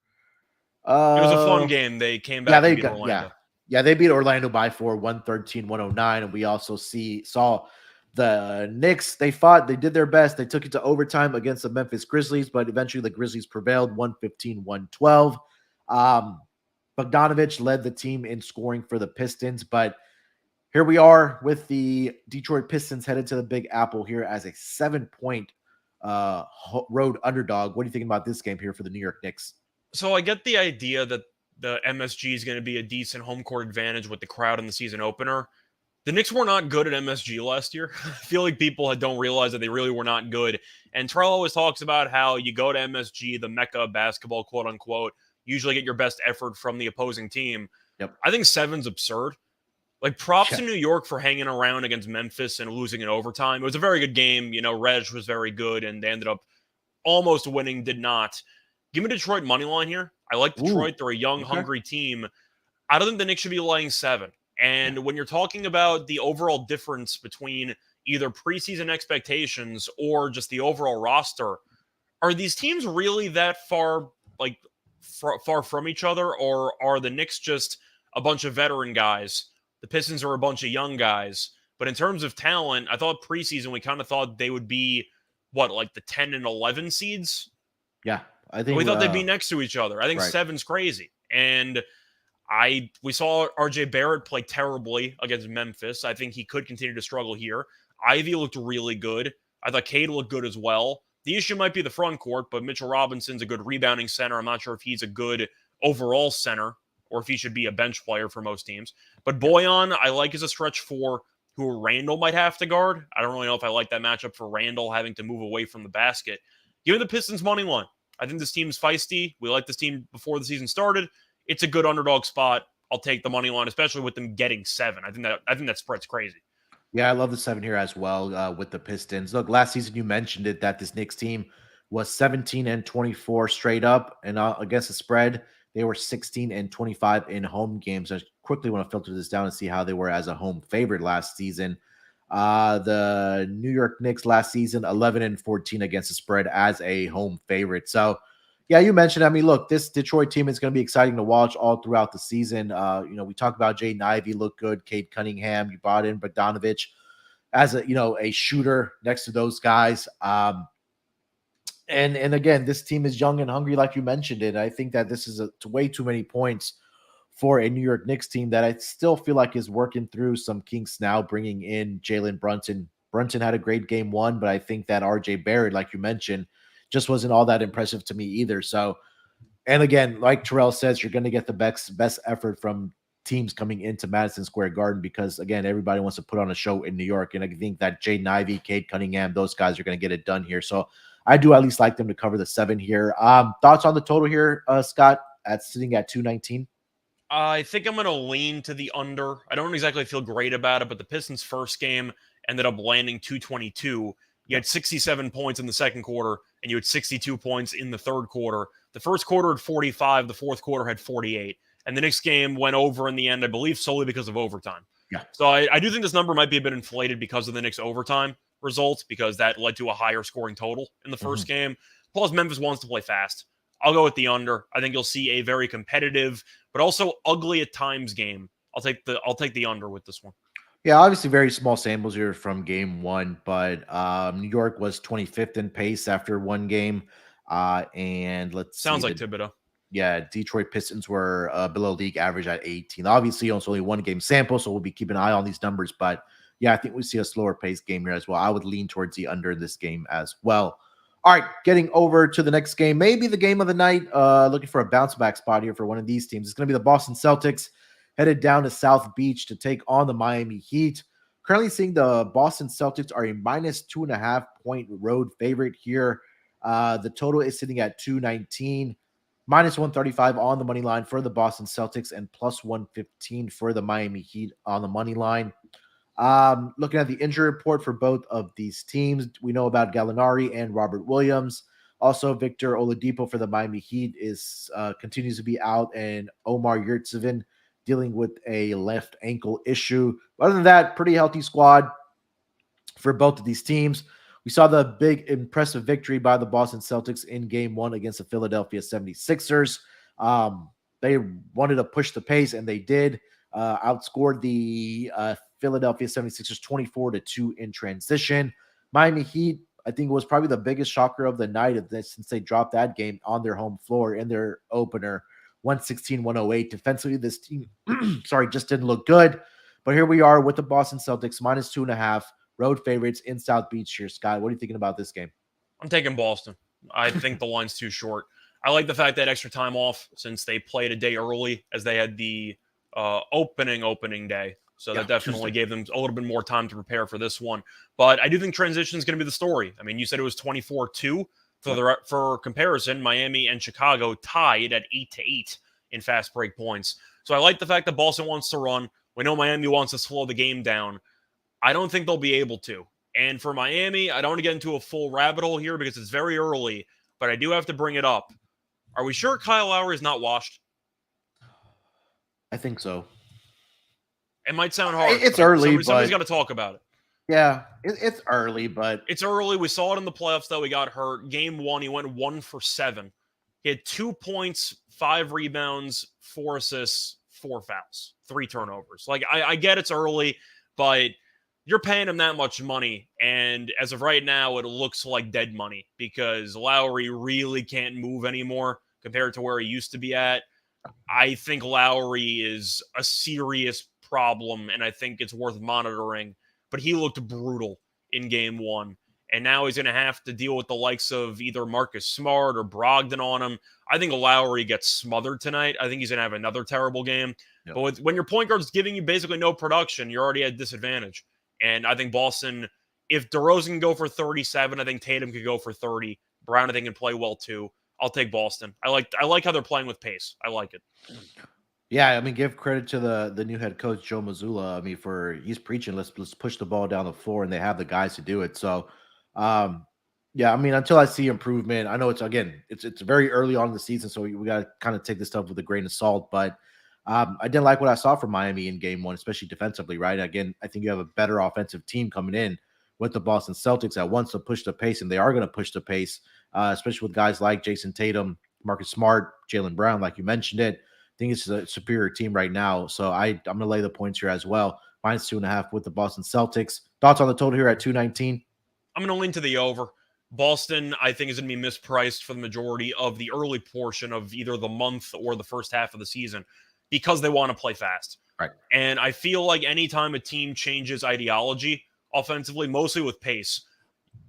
It was a fun game. They came back and beat Orlando. Yeah, they beat Orlando by 4, 113-109. And we also saw the Knicks. They did their best. They took it to overtime against the Memphis Grizzlies, but eventually the Grizzlies prevailed 115-112. Bogdanovich led the team in scoring for the Pistons, but here we are with the Detroit Pistons headed to the Big Apple here as a 7-point road underdog. What are you thinking about this game here for the New York Knicks? So I get the idea that the MSG is going to be a decent home court advantage with the crowd in the season opener. The Knicks were not good at MSG last year. I feel like people don't realize that they really were not good. And Terrell always talks about how you go to MSG, the mecca of basketball, quote unquote, usually get your best effort from the opposing team. Yep. I think 7's absurd. Like, props to New York for hanging around against Memphis and losing in overtime. It was a very good game. You know, Reg was very good, and they ended up almost winning, did not. Give me Detroit money line here. I like Detroit. They're a young, hungry team. I don't think the Knicks should be laying 7. And when you're talking about the overall difference between either preseason expectations or just the overall roster, are these teams really that far from each other, or are the Knicks just a bunch of veteran guys? The Pistons are a bunch of young guys. But in terms of talent, I thought preseason we kind of thought they would be, like the 10 and 11 seeds? Yeah, I think we thought they'd be next to each other. I think 7's crazy. And we saw RJ Barrett play terribly against Memphis. I think he could continue to struggle here. Ivy looked really good. I thought Cade looked good as well. The issue might be the front court, but Mitchell Robinson's a good rebounding center. I'm not sure if he's a good overall center or if he should be a bench player for most teams. But Boyan, I like as a stretch 4 who Randall might have to guard. I don't really know if I like that matchup for Randall having to move away from the basket. Give me the Pistons money line. I think this team's feisty. We liked this team before the season started. It's a good underdog spot. I'll take the money line, especially with them getting 7. I think that spread's crazy. Yeah, I love the 7 here as well with the Pistons. Look, last season you mentioned it that this Knicks team was 17-24 straight up, and against the spread, they were 16-25 in home games. I quickly want to filter this down and see how they were as a home favorite last season. The New York Knicks last season, 11-14 against the spread as a home favorite. So, yeah, you mentioned, I mean, look, this Detroit team is going to be exciting to watch all throughout the season. We talked about Jaden Ivey look good, Cade Cunningham, you brought in Bogdanovich as a shooter next to those guys. And again, this team is young and hungry, like you mentioned it. I think that this is way too many points for a New York Knicks team that I still feel like is working through some kinks now, bringing in Jalen Brunson. Brunson had a great game 1, but I think that RJ Barrett, like you mentioned, just wasn't all that impressive to me either. So, and again, like Terrell says, you're going to get the best effort from teams coming into Madison Square Garden because, again, everybody wants to put on a show in New York. And I think that Jaden Ivey, Cade Cunningham, those guys are going to get it done here. So I do at least like them to cover the 7 here. Thoughts on the total here, Scott, sitting at 219? I think I'm going to lean to the under. I don't exactly feel great about it, but the Pistons' first game ended up landing 222. You had 67 points in the second quarter, and you had 62 points in the third quarter. The first quarter had 45, the fourth quarter had 48. And the next game went over in the end, I believe, solely because of overtime. Yeah. So I do think this number might be a bit inflated because of the Knicks' overtime results, because that led to a higher scoring total in the first game. Plus, Memphis wants to play fast. I'll go with the under. I think you'll see a very competitive, but also ugly at times game. I'll take the under with this one. Yeah, obviously very small samples here from game 1, but New York was 25th in pace after one game. And let's Sounds see. like Thibodeau. Yeah, Detroit Pistons were below league average at 18. Obviously, it's only one game sample, so we'll be keeping an eye on these numbers. But yeah, I think we see a slower pace game here as well. I would lean towards the under in this game as well. All right, getting over to the next game, maybe the game of the night. Looking for a bounce back spot here for one of these teams. It's going to be the Boston Celtics headed down to South Beach to take on the Miami Heat. Currently seeing the Boston Celtics are a minus 2.5 point road favorite here. The total is sitting at 219, minus 135 on the money line for the Boston Celtics, and plus 115 for the Miami Heat on the money line. Looking at the injury report for both of these teams, we know about Gallinari and Robert Williams. Also, Victor Oladipo for the Miami Heat is continues to be out, and Omar Yurtseven dealing with a left ankle issue. Other than that, pretty healthy squad for both of these teams. We saw the big, impressive victory by the Boston Celtics in game 1 against the Philadelphia 76ers. They wanted to push the pace, and they did. Outscored the Philadelphia 76ers 24-2 in transition. Miami Heat, I think, was probably the biggest shocker of the night since they dropped that game on their home floor in their opener, 116-108. Defensively, this team, just didn't look good. But here we are with the Boston Celtics, minus 2.5, road favorites in South Beach here. Scott, what are you thinking about this game? I'm taking Boston. I think the line's too short. I like the fact that extra time off since they played a day early, as they had the opening day. So that definitely gave them a little bit more time to prepare for this one. But I do think transition is going to be the story. I mean, you said it was 24-2. For comparison, Miami and Chicago tied at 8-8 in fast break points. So I like the fact that Boston wants to run. We know Miami wants to slow the game down. I don't think they'll be able to. And for Miami, I don't want to get into a full rabbit hole here because it's very early, but I do have to bring it up. Are we sure Kyle Lowry is not washed? I think so. It might sound hard. It's early, somebody's got to talk about it. Yeah, it's early, but... It's early. We saw it in the playoffs, though. He got hurt. Game 1, he went 1 for 7. He had 2 points, 5 rebounds, 4 assists, 4 fouls, 3 turnovers. Like, I get it's early, but you're paying him that much money, and as of right now, it looks like dead money because Lowry really can't move anymore compared to where he used to be at. I think Lowry is a serious problem, and I think it's worth monitoring. But he looked brutal in game 1, and now he's going to have to deal with the likes of either Marcus Smart or Brogdon on him. I think Lowry gets smothered tonight. I think he's going to have another terrible game. Yep. But when your point guard's giving you basically no production, you're already at disadvantage. And I think Boston, if DeRozan can go for 37, I think Tatum could go for 30. Brown, I think, can play well too. I'll take Boston. I like how they're playing with pace. I like it. Yeah, I mean, give credit to the new head coach, Joe Mazzulla. I mean, he's preaching, let's push the ball down the floor, and they have the guys to do it. So, yeah, I mean, until I see improvement, I know it's very early on in the season, so we got to kind of take this stuff with a grain of salt. But I didn't like what I saw from Miami in game 1, especially defensively, right? Again, I think you have a better offensive team coming in with the Boston Celtics that wants to push the pace, and they are going to push the pace, especially with guys like Jason Tatum, Marcus Smart, Jaylen Brown, like you mentioned it. I think it's a superior team right now. So I'm going to lay the points here as well. Minus 2.5 with the Boston Celtics. Thoughts on the total here at 219? I'm going to lean to the over. Boston, I think, is going to be mispriced for the majority of the early portion of either the month or the first half of the season because they want to play fast. Right. And I feel like anytime a team changes ideology offensively, mostly with pace,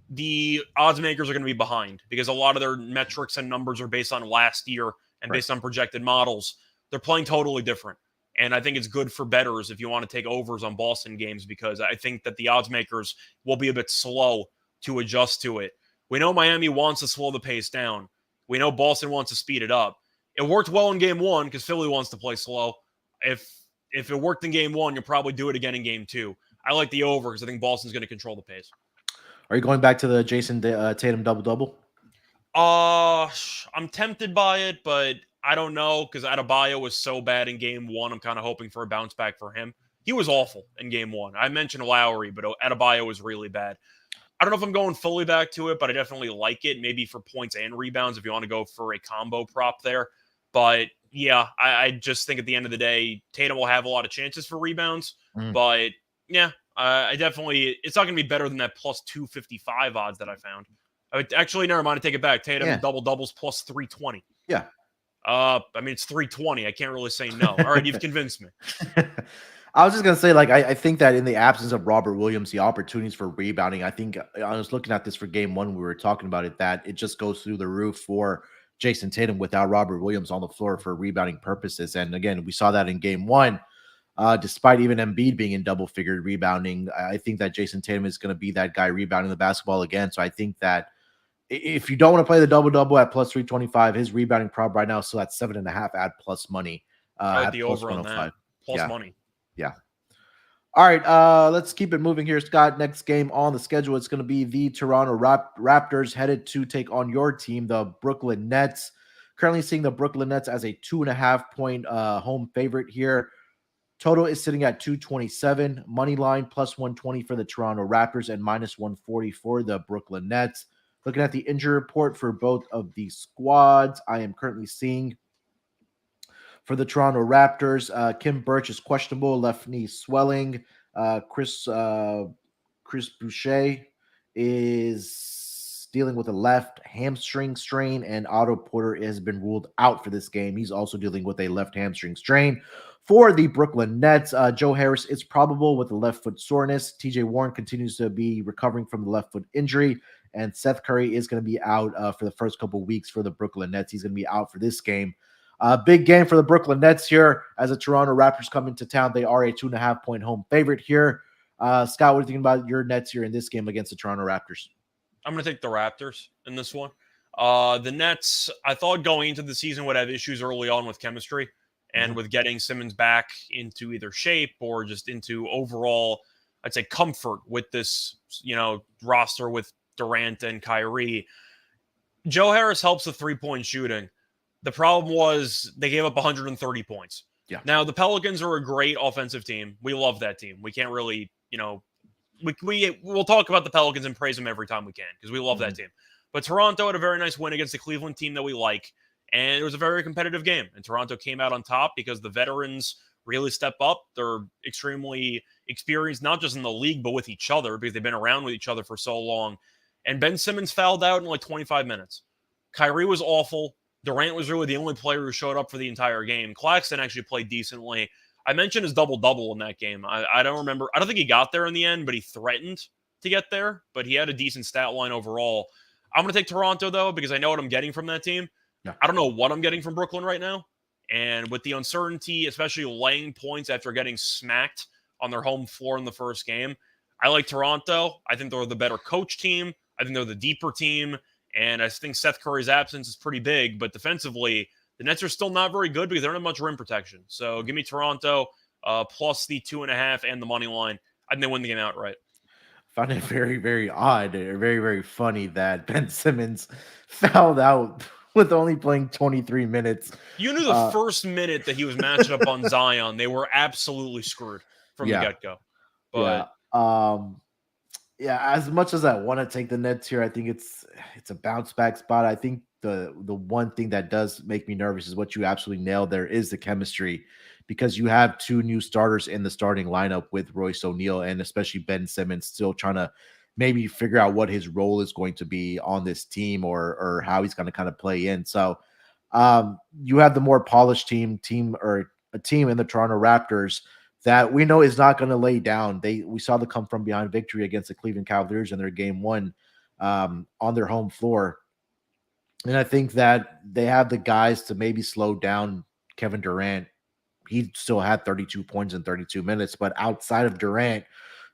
the odds makers are going to be behind because a lot of their metrics and numbers are based on last year and based on projected models. They're playing totally different. And I think it's good for bettors if you want to take overs on Boston games because I think that the odds makers will be a bit slow to adjust to it. We know Miami wants to slow the pace down. We know Boston wants to speed it up. It worked well in game one because Philly wants to play slow. If it worked in game one, you'll probably do it again in game two. I like the over because I think Boston's going to control the pace. Are you going back to the Jason Tatum double-double? I'm tempted by it, but I don't know because Adebayo was so bad in game one. I'm kind of hoping for a bounce back for him. He was awful in game one. I mentioned Lowry, but Adebayo was really bad. I don't know if I'm going fully back to it, but I definitely like it. Maybe for points and rebounds if you want to go for a combo prop there. But yeah, I just think at the end of the day, Tatum will have a lot of chances for rebounds. But yeah, I definitely, it's not going to be better than that plus 255 odds that I found. Actually, never mind. I take it back. Tatum double doubles plus 320. Yeah. I mean, it's 320. I can't really say no. All right, you've convinced me. I was just going to say, like, I think that in the absence of Robert Williams, the opportunities for rebounding, I think I was looking at this for game one. We were talking about it, that it just goes through the roof for Jason Tatum without Robert Williams on the floor for rebounding purposes. And again, we saw that in game one, despite even Embiid being in double figured rebounding. I think that Jason Tatum is going to be that guy rebounding the basketball again. So I think that if you don't want to play the double-double at plus 325, his rebounding prop right now is still at 7.5 at plus money. At the over on that. Plus money. Yeah. All right, let's keep it moving here, Scott. Next game on the schedule, it's going to be the Toronto Raptors headed to take on your team, the Brooklyn Nets. Currently seeing the Brooklyn Nets as a 2.5-point home favorite here. Total is sitting at 227. Money line plus 120 for the Toronto Raptors and minus 140 for the Brooklyn Nets. Looking at the injury report for both of these squads, I am currently seeing for the Toronto Raptors, Kim Birch is questionable, left knee swelling. Chris Boucher is dealing with a left hamstring strain, and Otto Porter has been ruled out for this game. He's also dealing with a left hamstring strain. For the Brooklyn Nets, Joe Harris is probable with a left foot soreness. TJ Warren continues to be recovering from the left foot injury. And Seth Curry is going to be out for the first couple of weeks for the Brooklyn Nets. He's going to be out for this game. Big game for the Brooklyn Nets here as the Toronto Raptors come into town. They are a 2.5-point home favorite here. Scott, what are you thinking about your Nets here in this game against the Toronto Raptors? I'm going to take the Raptors in this one. The Nets, I thought going into the season would have issues early on with chemistry and with getting Simmons back into either shape or just into overall, I'd say, comfort with this, roster with Durant and Kyrie. Joe Harris helps with three-point shooting. The problem was they gave up 130 points. Yeah. Now, the Pelicans are a great offensive team. We love that team. We can't really, we'll talk about the Pelicans and praise them every time we can because we love that team. But Toronto had a very nice win against the Cleveland team that we like, and it was a very competitive game. And Toronto came out on top because the veterans really step up. They're extremely experienced, not just in the league, but with each other because they've been around with each other for so long. And Ben Simmons fouled out in like 25 minutes. Kyrie was awful. Durant was really the only player who showed up for the entire game. Claxton actually played decently. I mentioned his double-double in that game. I don't remember. I don't think he got there in the end, but he threatened to get there. But he had a decent stat line overall. I'm going to take Toronto, though, because I know what I'm getting from that team. Yeah. I don't know what I'm getting from Brooklyn right now. And with the uncertainty, especially laying points after getting smacked on their home floor in the first game, I like Toronto. I think they're the better coach team. I think they're the deeper team. And I think Seth Curry's absence is pretty big. But defensively, the Nets are still not very good because they don't have much rim protection. So give me Toronto plus the 2.5 and the money line. I think they win the game outright. Found it very, very odd or very, very funny that Ben Simmons fouled out with only playing 23 minutes. You knew the first minute that he was matched up on Zion, they were absolutely screwed from the get-go. But as much as I want to take the Nets here, I think it's a bounce back spot. I think the one thing that does make me nervous is what you absolutely nailed there is the chemistry, because you have two new starters in the starting lineup with Royce O'Neal and especially Ben Simmons still trying to maybe figure out what his role is going to be on this team or how he's going to kind of play in. So you have the more polished team or a team in the Toronto Raptors that we know is not going to lay down. We saw the come from behind victory against the Cleveland Cavaliers in their game one on their home floor. And I think that they have the guys to maybe slow down Kevin Durant. He still had 32 points in 32 minutes, but outside of Durant,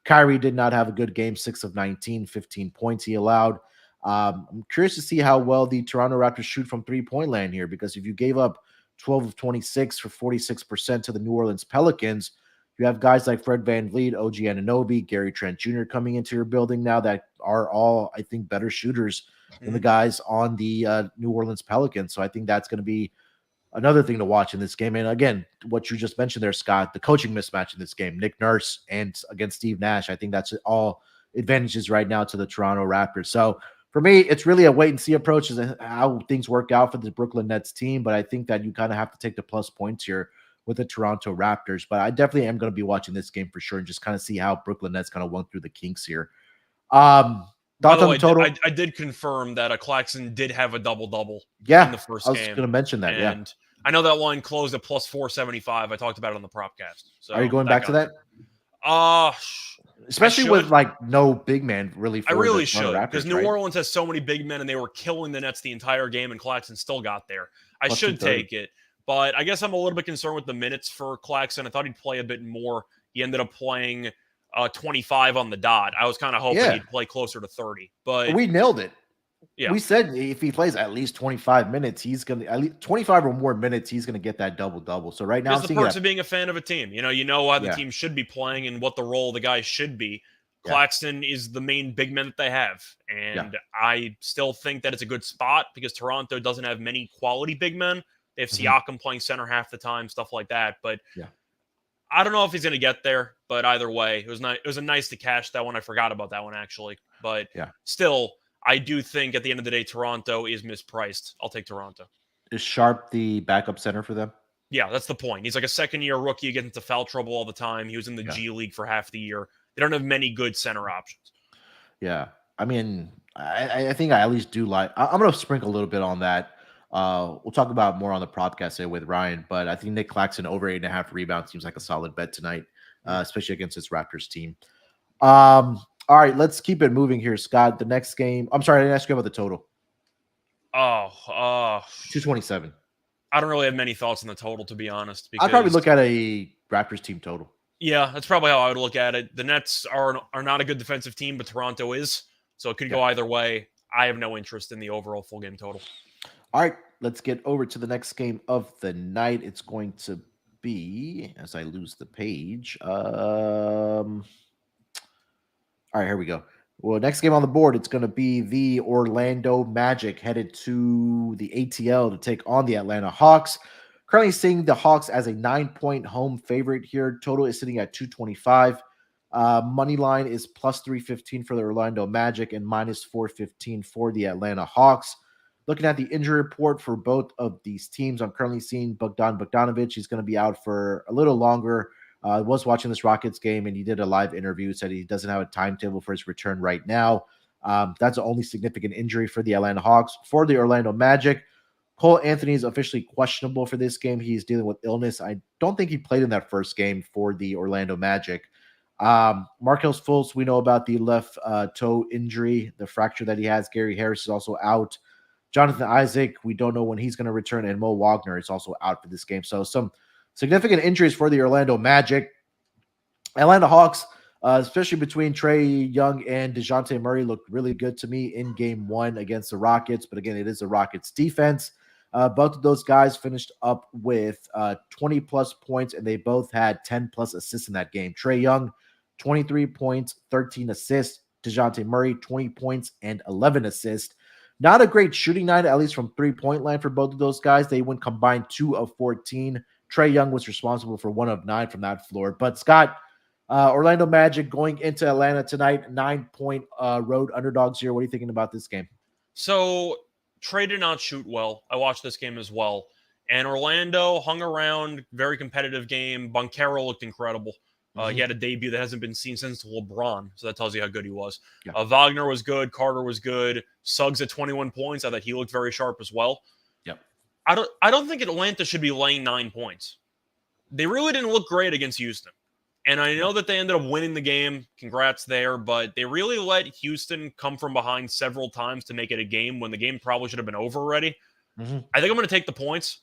Kyrie did not have a good game, 6 of 19, 15 points he allowed. I'm curious to see how well the Toronto Raptors shoot from 3-point land here, because if you gave up 12 of 26 for 46% to the New Orleans Pelicans, you have guys like Fred VanVleet, OG Anunoby, Gary Trent Jr. coming into your building now that are all, I think, better shooters than the guys on the New Orleans Pelicans. So I think that's going to be another thing to watch in this game. And again, what you just mentioned there, Scott, the coaching mismatch in this game, Nick Nurse and against Steve Nash, I think that's all advantages right now to the Toronto Raptors. So for me, it's really a wait and see approach as how things work out for the Brooklyn Nets team. But I think that you kind of have to take the plus points here with the Toronto Raptors. But I definitely am going to be watching this game for sure and just kind of see how Brooklyn Nets kind of went through the kinks here. By the Thoughts on way, the total? I did confirm that Claxton did have a double-double Yeah, in the first I was game. going to mention that. And I know that line closed at plus 475. I talked about it on the Propcast. So are you going back to that? Especially with like no big man really. I really should, because New Orleans has so many big men and they were killing the Nets the entire game, and Claxton still got there. I should take it, but I guess I'm a little bit concerned with the minutes for Claxton. I thought he'd play a bit more. He ended up playing 25 on the dot. I was kind of hoping he'd play closer to 30, but we nailed it. Yeah. We said if he plays at least 25 minutes, he's going to at least 25 or more minutes. He's going to get that double-double. So right now, it's the perks of being a fan of a team. You know how the team should be playing and what the role of the guy should be. Claxton is the main big man that they have. And I still think that it's a good spot because Toronto doesn't have many quality big men. They have Siakam playing center half the time, stuff like that. But I don't know if he's going to get there. But either way, it was a nice to cash that one. I forgot about that one, actually. But still, I do think at the end of the day, Toronto is mispriced. I'll take Toronto. Is Sharp the backup center for them? Yeah, that's the point. He's like a second-year rookie, getting into foul trouble all the time. He was in the G League for half the year. They don't have many good center options. Yeah. I mean, I think I at least do like – I'm going to sprinkle a little bit on that. We'll talk about more on the podcast with Ryan, but I think Nick Claxton over 8.5 rebounds seems like a solid bet tonight, especially against this Raptors team. All right, let's keep it moving here, Scott. The next game – I'm sorry, I didn't ask you about the total. 227. I don't really have many thoughts on the total, to be honest. Because I'd probably look at a Raptors team total. Yeah, that's probably how I would look at it. The Nets are not a good defensive team, but Toronto is. So it could go either way. I have no interest in the overall full game total. All right, let's get over to the next game of the night. It's going to be, as I lose the page. All right, here we go. Well, next game on the board, it's going to be the Orlando Magic headed to the ATL to take on the Atlanta Hawks. Currently seeing the Hawks as a 9-point home favorite here. Total is sitting at 225. Money line is plus 315 for the Orlando Magic and minus 415 for the Atlanta Hawks. Looking at the injury report for both of these teams, I'm currently seeing Bogdanovic. He's going to be out for a little longer. I was watching this Rockets game, and he did a live interview, said he doesn't have a timetable for his return right now. That's the only significant injury for the Atlanta Hawks. For the Orlando Magic, Cole Anthony is officially questionable for this game. He's dealing with illness. I don't think he played in that first game for the Orlando Magic. Markelle Fultz, we know about the left toe injury, the fracture that he has. Gary Harris is also out. Jonathan Isaac, we don't know when he's going to return, and Mo Wagner is also out for this game. So some significant injuries for the Orlando Magic. Atlanta Hawks, especially between Trae Young and DeJounte Murray, looked really good to me in game one against the Rockets. But again, it is the Rockets defense. Both of those guys finished up with 20-plus points, and they both had 10-plus assists in that game. Trae Young, 23 points, 13 assists. DeJounte Murray, 20 points and 11 assists. Not a great shooting night, at least from three-point line for both of those guys. They went combined 2 of 14. Trae Young was responsible for 1 of 9 from that floor. But Scott, Orlando Magic going into Atlanta tonight, 9-point road underdogs here. What are you thinking about this game? So Trae did not shoot well. I watched this game as well. And Orlando hung around, very competitive game. Banchero looked incredible. He had a debut that hasn't been seen since LeBron, so that tells you how good he was. Yeah. Wagner was good. Carter was good. Suggs at 21 points. I thought he looked very sharp as well. Yep. I don't think Atlanta should be laying 9 points. They really didn't look great against Houston. And I know that they ended up winning the game. Congrats there. But they really let Houston come from behind several times to make it a game when the game probably should have been over already. I think I'm going to take the points.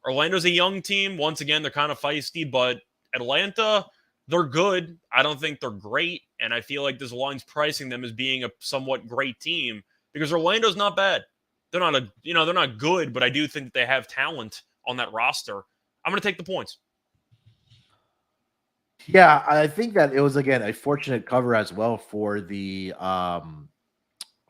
Orlando's a young team. Once again, they're kind of feisty. But Atlanta, they're good. I don't think they're great. And I feel like this line's pricing them as being a somewhat great team. because Orlando's not bad. They're not they're not good, but I do think that they have talent on that roster. I'm going to take the points. Yeah, I think that it was again a fortunate cover as well for the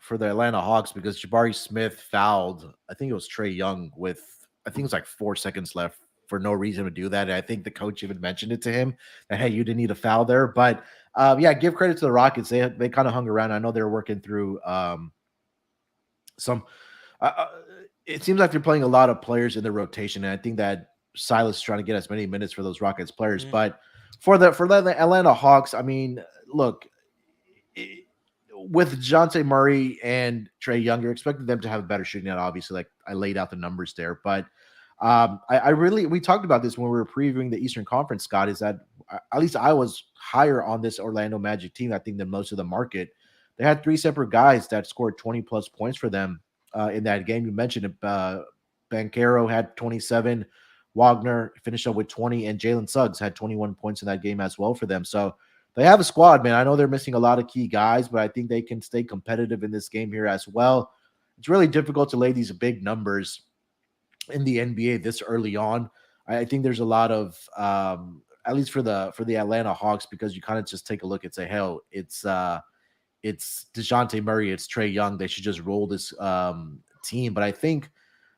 Atlanta Hawks because Jabari Smith fouled. I think it was Trae Young with I think it was like 4 seconds left for no reason to do that. And I think the coach even mentioned it to him that hey, you didn't need a foul there. But yeah, give credit to the Rockets. They kind of hung around. I know they're working through some. It seems like they're playing a lot of players in the rotation, and I think that Silas is trying to get as many minutes for those Rockets players. Mm-hmm. But for the Atlanta Hawks, I mean, look, with Dejounte Murray and Trae Young, you're expecting them to have a better shooting out. Obviously, like I laid out the numbers there, but I really we talked about this when we were previewing the Eastern Conference. Scott, is that at least I was higher on this Orlando Magic team, I think, than most of the market. They had 3 separate guys that scored 20 plus points for them in that game. You mentioned it. Banchero had 27. Wagner finished up with 20, and Jalen Suggs had 21 points in that game as well for them. So they have a squad, man. I know they're missing a lot of key guys, but I think they can stay competitive in this game here as well. It's really difficult to lay these big numbers in the NBA this early on. I think there's a lot of at least for the Atlanta Hawks, because you kind of just take a look and say, hell, it's DeJounte Murray, it's Trae Young. They should just roll this team. But I think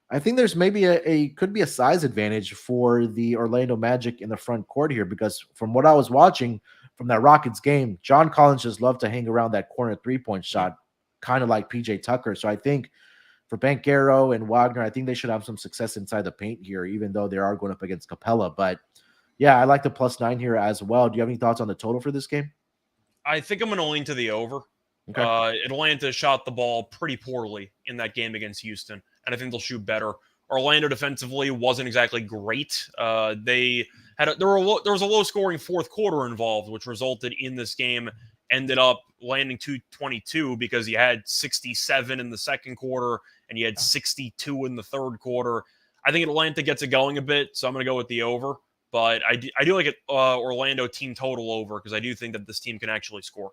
there's maybe could be a size advantage for the Orlando Magic in the front court here, because from what I was watching from that Rockets game, John Collins just loved to hang around that corner 3-point shot, kind of like PJ Tucker. So I think for Banchero and Wagner, I think they should have some success inside the paint here, even though they are going up against Capella. But yeah, I like the +9 here as well. Do you have any thoughts on the total for this game? I think I'm going to lean to the over. Okay. Atlanta shot the ball pretty poorly in that game against Houston, and I think they'll shoot better. Orlando defensively wasn't exactly great. There was a low-scoring fourth quarter involved, which resulted in this game ended up landing 222 because you had 67 in the second quarter and you had 62 in the third quarter. I think Atlanta gets it going a bit, so I'm going to go with the over. But I do like it Orlando team total over because I do think that this team can actually score.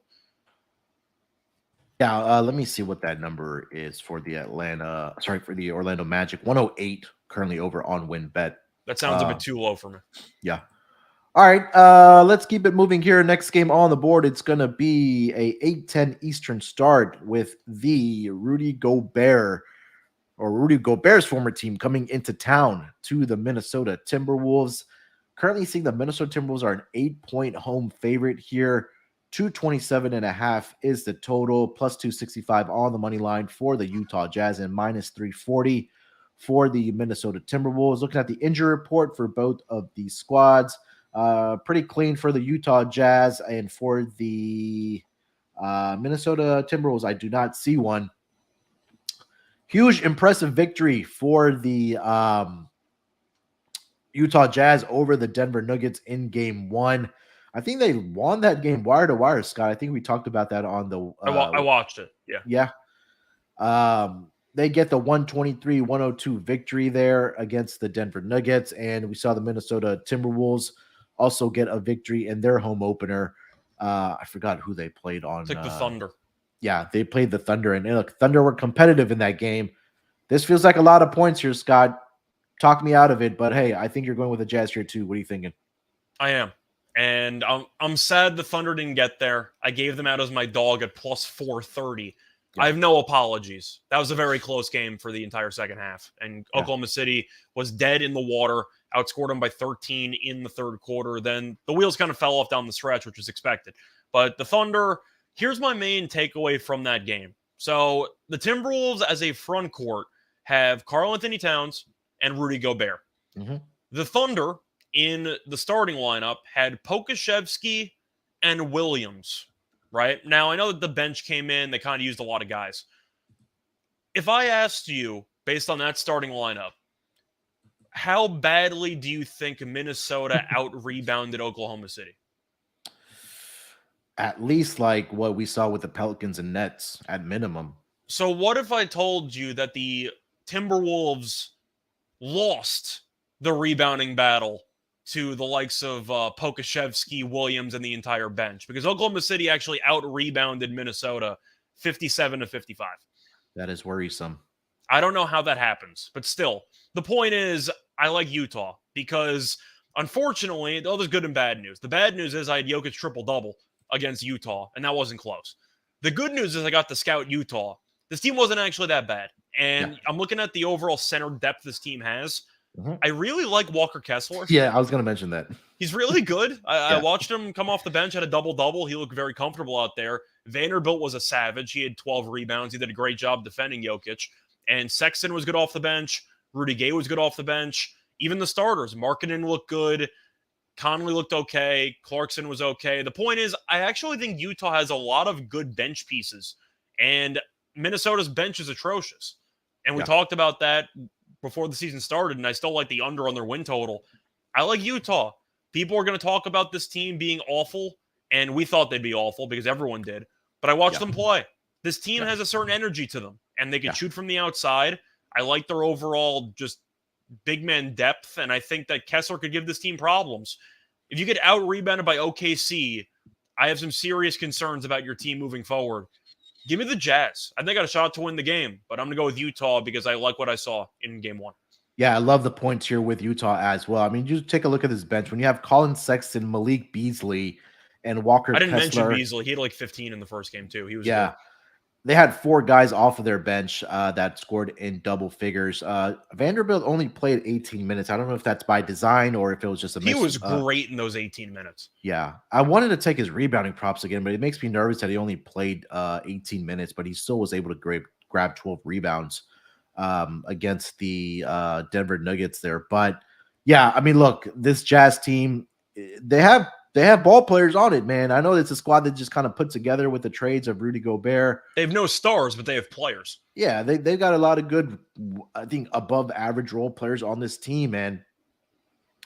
Yeah, let me see what that number is for the Orlando Magic. 108 currently over on WinBet. That sounds a bit too low for me. Yeah. All right, let's keep it moving here. Next game on the board, it's going to be a 8:10 Eastern start with the Rudy Gobert's former team coming into town to the Minnesota Timberwolves. Currently seeing the Minnesota Timberwolves are an 8-point home favorite here. 227.5 is the total, plus 265 on the money line for the Utah Jazz, and minus 340 for the Minnesota Timberwolves. Looking at the injury report for both of these squads, pretty clean for the Utah Jazz, and for the Minnesota Timberwolves, I do not see one. Huge, impressive victory for the Utah Jazz over the Denver Nuggets in game 1. I think they won that game wire to wire, Scott. I think we talked about that on the I watched it. Yeah. They get the 123-102 victory there against the Denver Nuggets, and we saw the Minnesota Timberwolves also get a victory in their home opener. I forgot who they played on. It's like the Thunder. Yeah, they played the Thunder, and look, Thunder were competitive in that game. This feels like a lot of points here, Scott. Talk me out of it, but hey, I think you're going with the Jazz here too. What are you thinking? I am. And I'm sad the Thunder didn't get there. I gave them out as my dog at plus 430. Yeah. I have no apologies. That was a very close game for the entire second half. And Oklahoma City was dead in the water, outscored them by 13 in the third quarter. Then the wheels kind of fell off down the stretch, which was expected. But the Thunder, here's my main takeaway from that game. So the Timberwolves as a front court have Karl-Anthony Towns and Rudy Gobert. Mm-hmm. The Thunder in the starting lineup had Pokusevski and Williams, right? Now, I know that the bench came in. They kind of used a lot of guys. If I asked you, based on that starting lineup, how badly do you think Minnesota out-rebounded Oklahoma City? At least like what we saw with the Pelicans and Nets at minimum. So what if I told you that the Timberwolves lost the rebounding battle to the likes of Pokusevski, Williams, and the entire bench? Because Oklahoma City actually out-rebounded Minnesota 57-55. That is worrisome. I don't know how that happens, but still, the point is, I like Utah because, unfortunately, there's good and bad news. The bad news is I had Jokic triple-double against Utah, and that wasn't close. The good news is I got to scout Utah. This team wasn't actually that bad, Yeah. and I'm looking at the overall center depth this team has. Mhm. I really like Walker Kessler. Yeah, I was going to mention that. He's really good. I Yeah. watched him come off the bench at a double-double. He looked very comfortable out there. Vanderbilt was a savage. He had 12 rebounds. He did a great job defending Jokic. And Sexton was good off the bench. Rudy Gay was good off the bench. Even the starters, Markkanen looked good. Conley looked okay. Clarkson was okay. The point is, I actually think Utah has a lot of good bench pieces. And Minnesota's bench is atrocious. And we talked about that before the season started, and I still like the under on their win total. I like Utah. People are going to talk about this team being awful, and we thought they'd be awful because everyone did. But I watched them play. This team has a certain energy to them, and they can shoot from the outside. I like their overall just big man depth, and I think that Kessler could give this team problems. If you get out-rebounded by OKC, I have some serious concerns about your team moving forward. Give me the Jazz. I think I got a shot to win the game, but I'm going to go with Utah because I like what I saw in game one. Yeah, I love the points here with Utah as well. I mean, you take a look at this bench. When you have Colin Sexton, Malik Beasley, and Walker I didn't Kessler, mention Beasley. He had like 15 in the first game, too. He was good. They had 4 guys off of their bench that scored in double figures. Vanderbilt only played 18 minutes. I don't know if that's by design or if it was just a miss. He was great in those 18 minutes. Yeah. I wanted to take his rebounding props again, but it makes me nervous that he only played 18 minutes, but he still was able to grab 12 rebounds against the Denver Nuggets there. But yeah, I mean, look, this Jazz team, they have ball players on it, man. I know it's a squad that just kind of put together with the trades of Rudy Gobert. They have no stars, but they have players. Yeah, they've got a lot of good, I think, above average role players on this team, and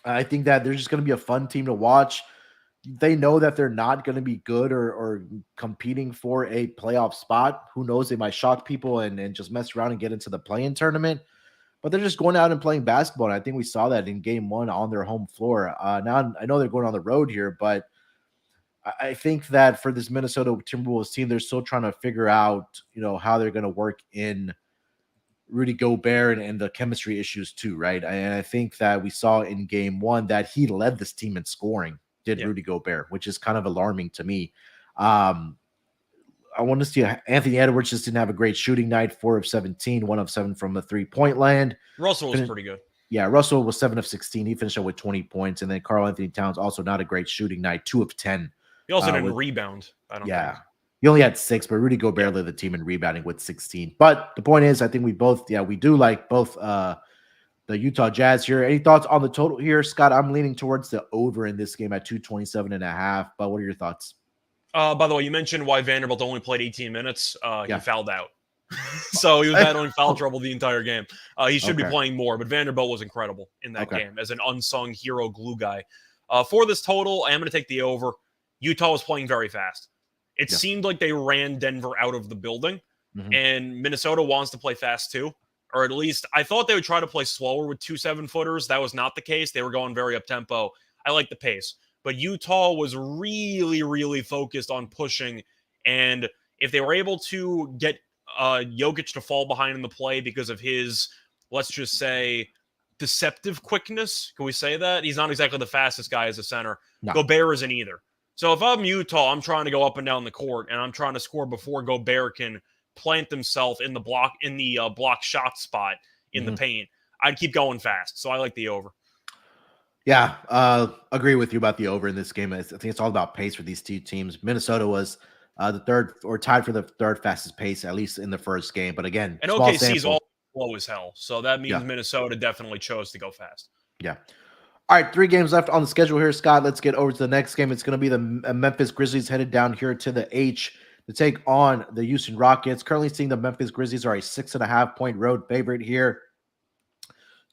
I think that they're just going to be a fun team to watch. They know that they're not going to be good or competing for a playoff spot. Who knows? They might shock people and just mess around and get into the play-in tournament. But they're just going out and playing basketball. And I think we saw that in game one on their home floor. Now, I know they're going on the road here, but I think that for this Minnesota Timberwolves team, they're still trying to figure out, how they're going to work in Rudy Gobert and the chemistry issues too, right? And I think that we saw in game one that he led this team in scoring, Rudy Gobert, which is kind of alarming to me. I want to see Anthony Edwards just didn't have a great shooting night, 4 of 17, 1 of 7 from the 3-point land. Russell was pretty good. Yeah, Russell was 7 of 16. He finished up with 20 points. And then Karl Anthony Towns, also not a great shooting night, 2 of 10. He also didn't rebound. I don't think. He only had 6, but Rudy Gobert led the team in rebounding with 16. But the point is, I think we do like both the Utah Jazz here. Any thoughts on the total here, Scott? I'm leaning towards the over in this game at 227.5. But what are your thoughts? By the way, you mentioned why Vanderbilt only played 18 minutes. He fouled out. So he was battling foul trouble the entire game. He should be playing more, but Vanderbilt was incredible in that game as an unsung hero glue guy. For this total, I am going to take the over. Utah was playing very fast. It seemed like they ran Denver out of the building, and Minnesota wants to play fast too. Or at least I thought they would try to play slower with 2 7-footers. That was not the case. They were going very up-tempo. I like the pace. But Utah was really, really focused on pushing. And if they were able to get Jokic to fall behind in the play because of his, let's just say, deceptive quickness, can we say that? He's not exactly the fastest guy as a center. No. Gobert isn't either. So if I'm Utah, I'm trying to go up and down the court, and I'm trying to score before Gobert can plant himself in the block shot spot in the paint. I'd keep going fast. So I like the over. Yeah, agree with you about the over in this game. I think it's all about pace for these two teams. Minnesota was the third or tied for the third fastest pace, at least in the first game. But again, and OKC's all slow as hell. So that means Minnesota definitely chose to go fast. Yeah. All right, 3 games left on the schedule here, Scott. Let's get over to the next game. It's going to be the Memphis Grizzlies headed down here to the H to take on the Houston Rockets. Currently seeing the Memphis Grizzlies are a 6.5-point road favorite here.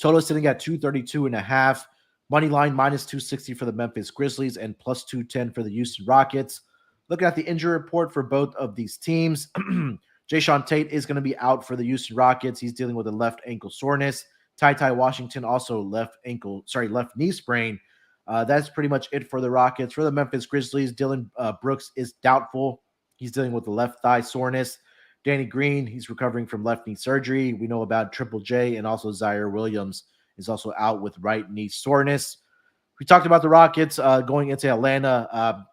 Total is sitting at 232.5. Money line minus 260 for the Memphis Grizzlies and plus 210 for the Houston Rockets. Looking at the injury report for both of these teams, Jayshawn Tate is going to be out for the Houston Rockets. He's dealing with a left ankle soreness. Ty Washington also left knee sprain. That's pretty much it for the Rockets. For the Memphis Grizzlies, Dylan Brooks is doubtful. He's dealing with the left thigh soreness. Danny Green, he's recovering from left knee surgery. We know about Triple J, and also Zaire Williams is also out with right knee soreness. We talked about the Rockets going into Atlanta.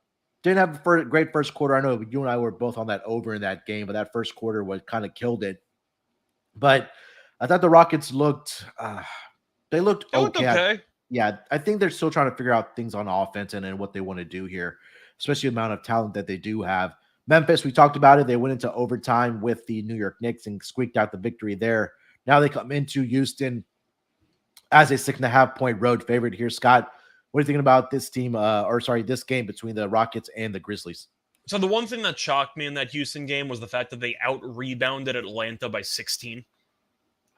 Didn't have a great first quarter. I know you and I were both on that over in that game, but that first quarter was kind of killed it. But I thought the Rockets looked they looked okay. Yeah, I think they're still trying to figure out things on offense and what they want to do here, especially the amount of talent that they do have. Memphis, we talked about it. They went into overtime with the New York Knicks and squeaked out the victory there. Now they come into Houston as a 6.5-point road favorite here. Scott, what are you thinking about this team, this game between the Rockets and the Grizzlies? So the one thing that shocked me in that Houston game was the fact that they out-rebounded Atlanta by 16.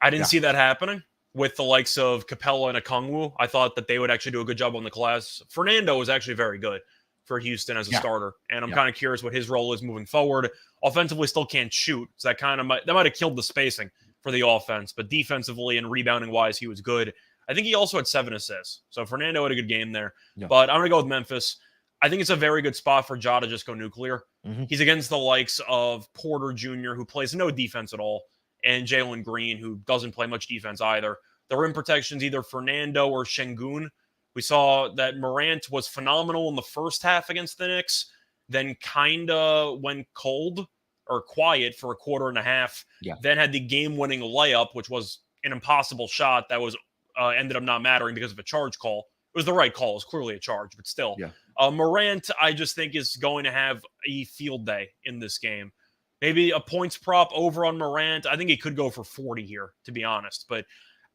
I didn't see that happening with the likes of Capella and Okongwu. I thought that they would actually do a good job on the glass. Fernando was actually very good for Houston as a starter, and I'm kind of curious what his role is moving forward. Offensively, still can't shoot, so that might have killed the spacing for the offense, but defensively and rebounding-wise, he was good. I think he also had 7 assists, so Fernando had a good game there. Yeah. But I'm going to go with Memphis. I think it's a very good spot for Ja to just go nuclear. Mm-hmm. He's against the likes of Porter Jr., who plays no defense at all, and Jalen Green, who doesn't play much defense either. The rim protection's either Fernando or Şengün. We saw that Morant was phenomenal in the first half against the Knicks, then kind of went cold or quiet for a quarter and a half, then had the game-winning layup, which was an impossible shot that was ended up not mattering because of a charge call. It was the right call. It was clearly a charge, but still. Yeah. Morant, I just think, is going to have a field day in this game. Maybe a points prop over on Morant. I think he could go for 40 here, to be honest. But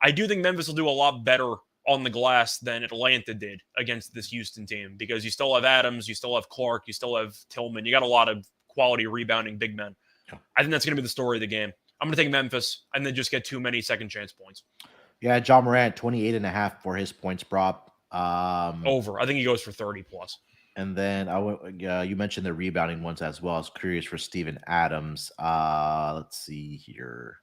I do think Memphis will do a lot better on the glass than Atlanta did against this Houston team, because you still have Adams, you still have Clark, you still have Tillman. You got a lot of quality rebounding big men. Yeah. I think that's going to be the story of the game. I'm going to take Memphis and then just get too many second chance points. Yeah, Ja Morant, 28.5 for his points prop. Over. I think he goes for 30 plus. And then you mentioned the rebounding ones as well. I was curious for Steven Adams. Let's see here.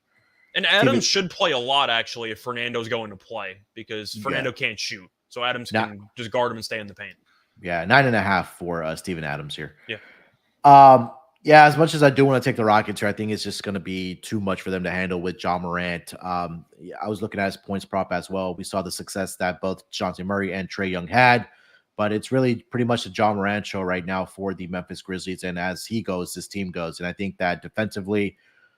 And Adams should play a lot, actually, if Fernando's going to play, because Fernando can't shoot. So Adams can just guard him and stay in the paint. Yeah, 9.5 for Steven Adams here. Yeah. Yeah, as much as I do want to take the Rockets here, I think it's just going to be too much for them to handle with Ja Morant. I was looking at his points prop as well. We saw the success that both Dejounte Murray and Trae Young had, but it's really pretty much the Ja Morant show right now for the Memphis Grizzlies. And as he goes, this team goes. And I think that defensively,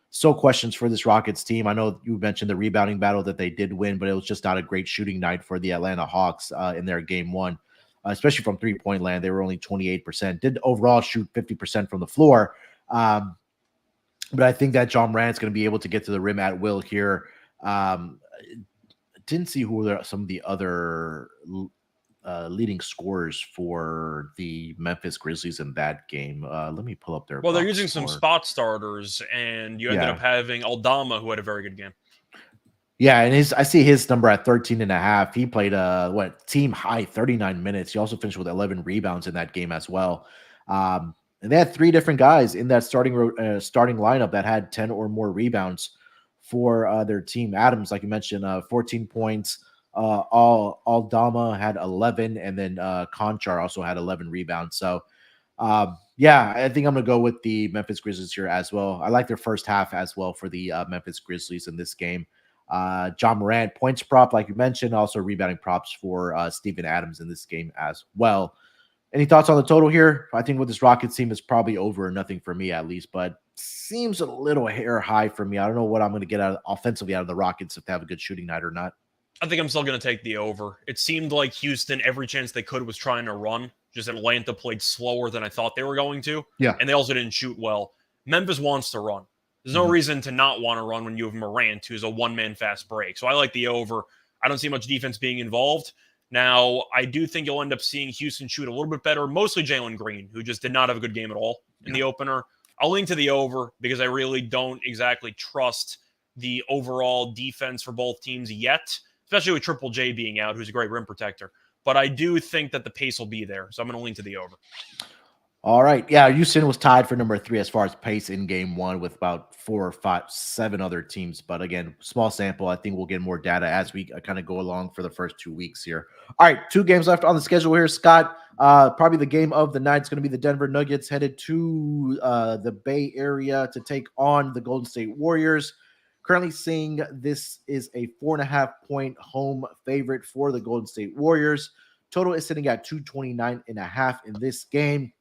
still questions for this Rockets team. I know you mentioned the rebounding battle that they did win, but it was just not a great shooting night for the Atlanta Hawks in their game one. Especially from three-point land. They were only 28%. Did overall shoot 50% from the floor. But I think that Ja Morant's going to be able to get to the rim at will here. Didn't see who were some of the other leading scorers for the Memphis Grizzlies in that game. Let me pull up their Well, they're using some spot starters, and you ended up having Aldama, who had a very good game. Yeah, and I see his number at 13.5. He played team high 39 minutes. He also finished with 11 rebounds in that game as well. And they had 3 different guys in that starting lineup that had 10 or more rebounds for their team. Adams, like you mentioned, 14 points. Aldama had 11, and then Conchar also had 11 rebounds. So, yeah, I think I'm going to go with the Memphis Grizzlies here as well. I like their first half as well for the Memphis Grizzlies in this game. Ja Morant, points prop, like you mentioned, also rebounding props for Steven Adams in this game as well. Any thoughts on the total here? I think with this Rockets team, it's probably over or nothing for me at least, but seems a little hair high for me. I don't know what I'm going to get offensively out of the Rockets if they have a good shooting night or not. I think I'm still going to take the over. It seemed like Houston, every chance they could, was trying to run. Just Atlanta played slower than I thought they were going to. Yeah. And they also didn't shoot well. Memphis wants to run. There's no reason to not want to run when you have Morant, who's a one-man fast break. So I like the over. I don't see much defense being involved. Now, I do think you'll end up seeing Houston shoot a little bit better, mostly Jalen Green, who just did not have a good game at all in the opener. I'll lean to the over because I really don't exactly trust the overall defense for both teams yet, especially with Triple J being out, who's a great rim protector. But I do think that the pace will be there, so I'm going to lean to the over. All right. Yeah, Houston was tied for number 3 as far as pace in game one with about 4 or 5, 7 other teams. But again, small sample. I think we'll get more data as we kind of go along for the first 2 weeks here. All right, 2 games left on the schedule here, Scott. Probably the game of the night is going to be the Denver Nuggets headed to the Bay Area to take on the Golden State Warriors. Currently seeing this is a 4.5 point home favorite for the Golden State Warriors. Total is sitting at 229.5 in this game.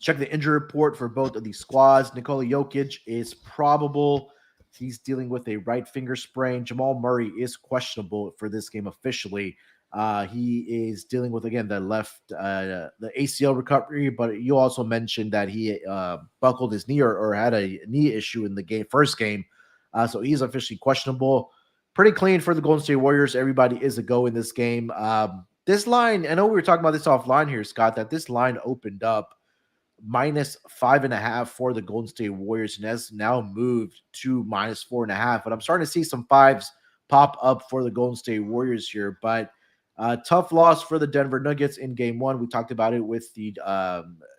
Check the injury report for both of these squads. Nikola Jokic is probable. He's dealing with a right finger sprain. Jamal Murray is questionable for this game officially. He is dealing with, again, the ACL recovery, but you also mentioned that he buckled his knee or had a knee issue in the first game. So he's officially questionable. Pretty clean for the Golden State Warriors. Everybody is a go in this game. This line, I know we were talking about this offline here, Scott, that this line opened up -5.5 for the Golden State Warriors and has now moved to -4.5. But I'm starting to see some fives pop up for the Golden State Warriors here. But tough loss for the Denver Nuggets in game one. We talked about it with the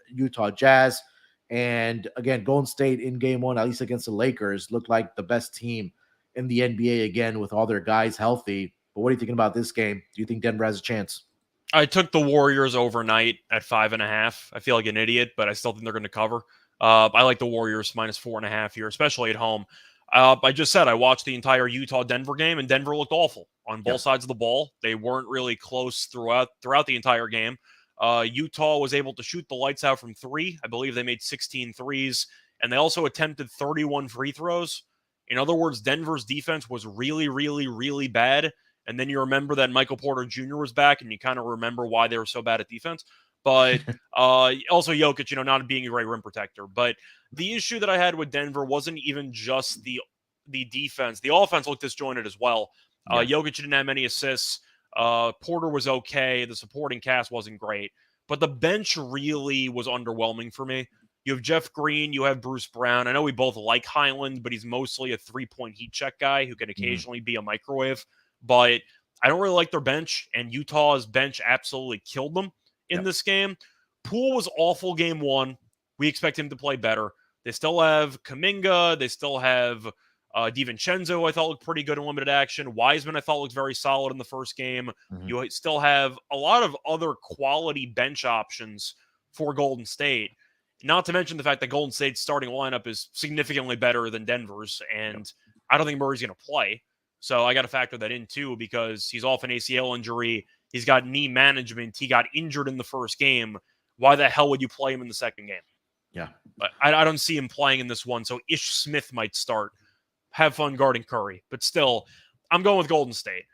Utah Jazz. And again, Golden State in game one, at least against the Lakers, looked like the best team in the NBA again with all their guys healthy. But what are you thinking about this game? Do you think Denver has a chance? I took the Warriors overnight at 5.5. I feel like an idiot, but I still think they're going to cover. I like the Warriors -4.5 here, especially at home. I just said I watched the entire Utah-Denver game, and Denver looked awful on both sides of the ball. They weren't really close throughout the entire game. Utah was able to shoot the lights out from three. I believe they made 16 threes, and they also attempted 31 free throws. In other words, Denver's defense was really, really, really bad. And then you remember that Michael Porter Jr. was back, and you kind of remember why they were so bad at defense. But also Jokic, not being a great rim protector. But the issue that I had with Denver wasn't even just the defense. The offense looked disjointed as well. Jokic didn't have many assists. Porter was okay. The supporting cast wasn't great. But the bench really was underwhelming for me. You have Jeff Green. You have Bruce Brown. I know we both like Highland, but he's mostly a three-point heat check guy who can occasionally be a microwave. But I don't really like their bench, and Utah's bench absolutely killed them in this game. Poole was awful game one. We expect him to play better. They still have Kuminga. They still have DiVincenzo, I thought looked pretty good in limited action. Wiseman, I thought looked very solid in the first game. You still have a lot of other quality bench options for Golden State. Not to mention the fact that Golden State's starting lineup is significantly better than Denver's, and I don't think Murray's going to play. So I got to factor that in too, because he's off an ACL injury. He's got knee management. He got injured in the first game. Why the hell would you play him in the second game? Yeah. But I don't see him playing in this one. So Ish Smith might start. Have fun guarding Curry. But still, I'm going with Golden State.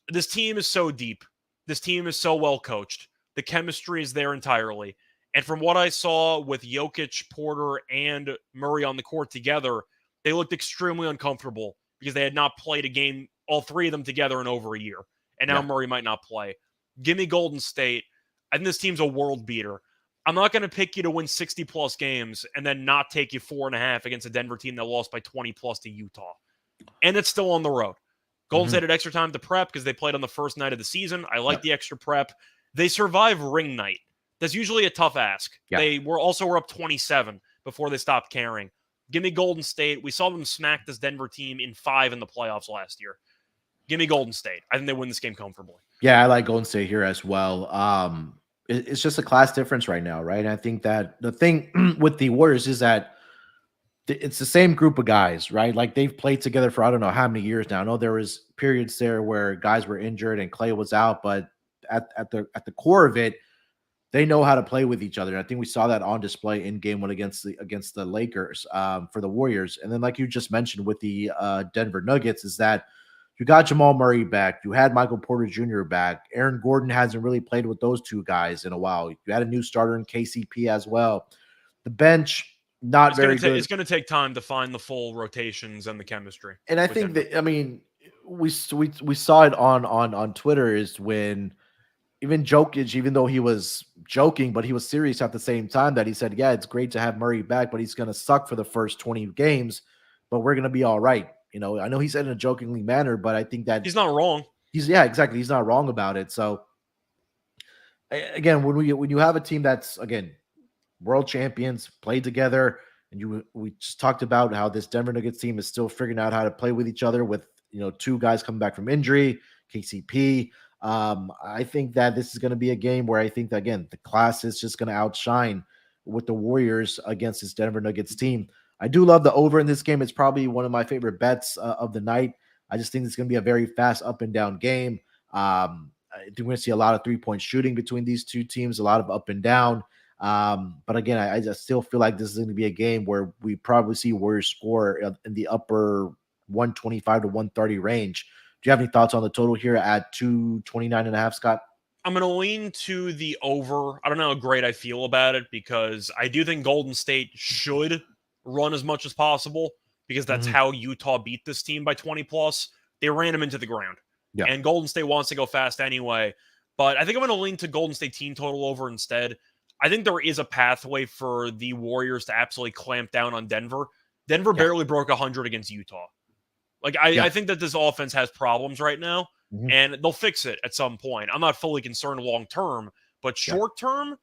This team is so deep. This team is so well coached. The chemistry is there entirely. And from what I saw with Jokic, Porter, and Murray on the court together, they looked extremely uncomfortable because they had not played a game, all three of them together, in over a year. And now Murray might not play. Give me Golden State. I think this team's a world beater. I'm not going to pick you to win 60-plus games and then not take you 4.5 against a Denver team that lost by 20-plus to Utah. And it's still on the road. Golden State had extra time to prep because they played on the first night of the season. I like the extra prep. They survive ring night. That's usually a tough ask. They were up 27 before they stopped caring. Give me Golden State. We saw them smack this Denver team in 5 in the playoffs last year. Give me Golden State. I think they win this game comfortably. Yeah, I like Golden State here as well. It's just a class difference right now, right? And I think that the thing with the Warriors is that it's the same group of guys, right? Like they've played together for I don't know how many years now. I know there was periods there where guys were injured and Clay was out, but at the core of it, they know how to play with each other. And I think we saw that on display in game one against the Lakers for the Warriors. And then, like you just mentioned with the Denver Nuggets, is that you got Jamal Murray back. You had Michael Porter Jr. back. Aaron Gordon hasn't really played with those two guys in a while. You had a new starter in KCP as well. The bench, not very good. It's going to take time to find the full rotations and the chemistry. And I think that, I mean, we saw it on Twitter is when even Jokic, even though he was joking, but he was serious at the same time, that he said, yeah, it's great to have Murray back, but he's going to suck for the first 20 games, but we're going to be all right. I know he said in a jokingly manner, but I think that he's not wrong. Exactly. He's not wrong about it. So again, when you have a team that's, again, world champions, played together. And we just talked about how this Denver Nuggets team is still figuring out how to play with each other with, two guys coming back from injury, KCP. I think that this is going to be a game where I think that, again, the class is just going to outshine with the Warriors against this Denver Nuggets team. I do love the over in this game. It's probably one of my favorite bets of the night. I just think it's going to be a very fast up and down game. I think we're going to see a lot of 3-point shooting between these two teams, a lot of up and down. But again, I just still feel like this is going to be a game where we probably see Warriors score in the upper 125 to 130 range. Do you have any thoughts on the total here at 229.5, Scott? I'm going to lean to the over. I don't know how great I feel about it because I do think Golden State should run as much as possible because that's how Utah beat this team by 20 plus. They ran them into the ground. Yeah. And Golden State wants to go fast anyway. But I think I'm going to lean to Golden State team total over instead. I think there is a pathway for the Warriors to absolutely clamp down on Denver. Denver barely broke 100 against Utah. I think that this offense has problems right now, and they'll fix it at some point. I'm not fully concerned long term, but short term,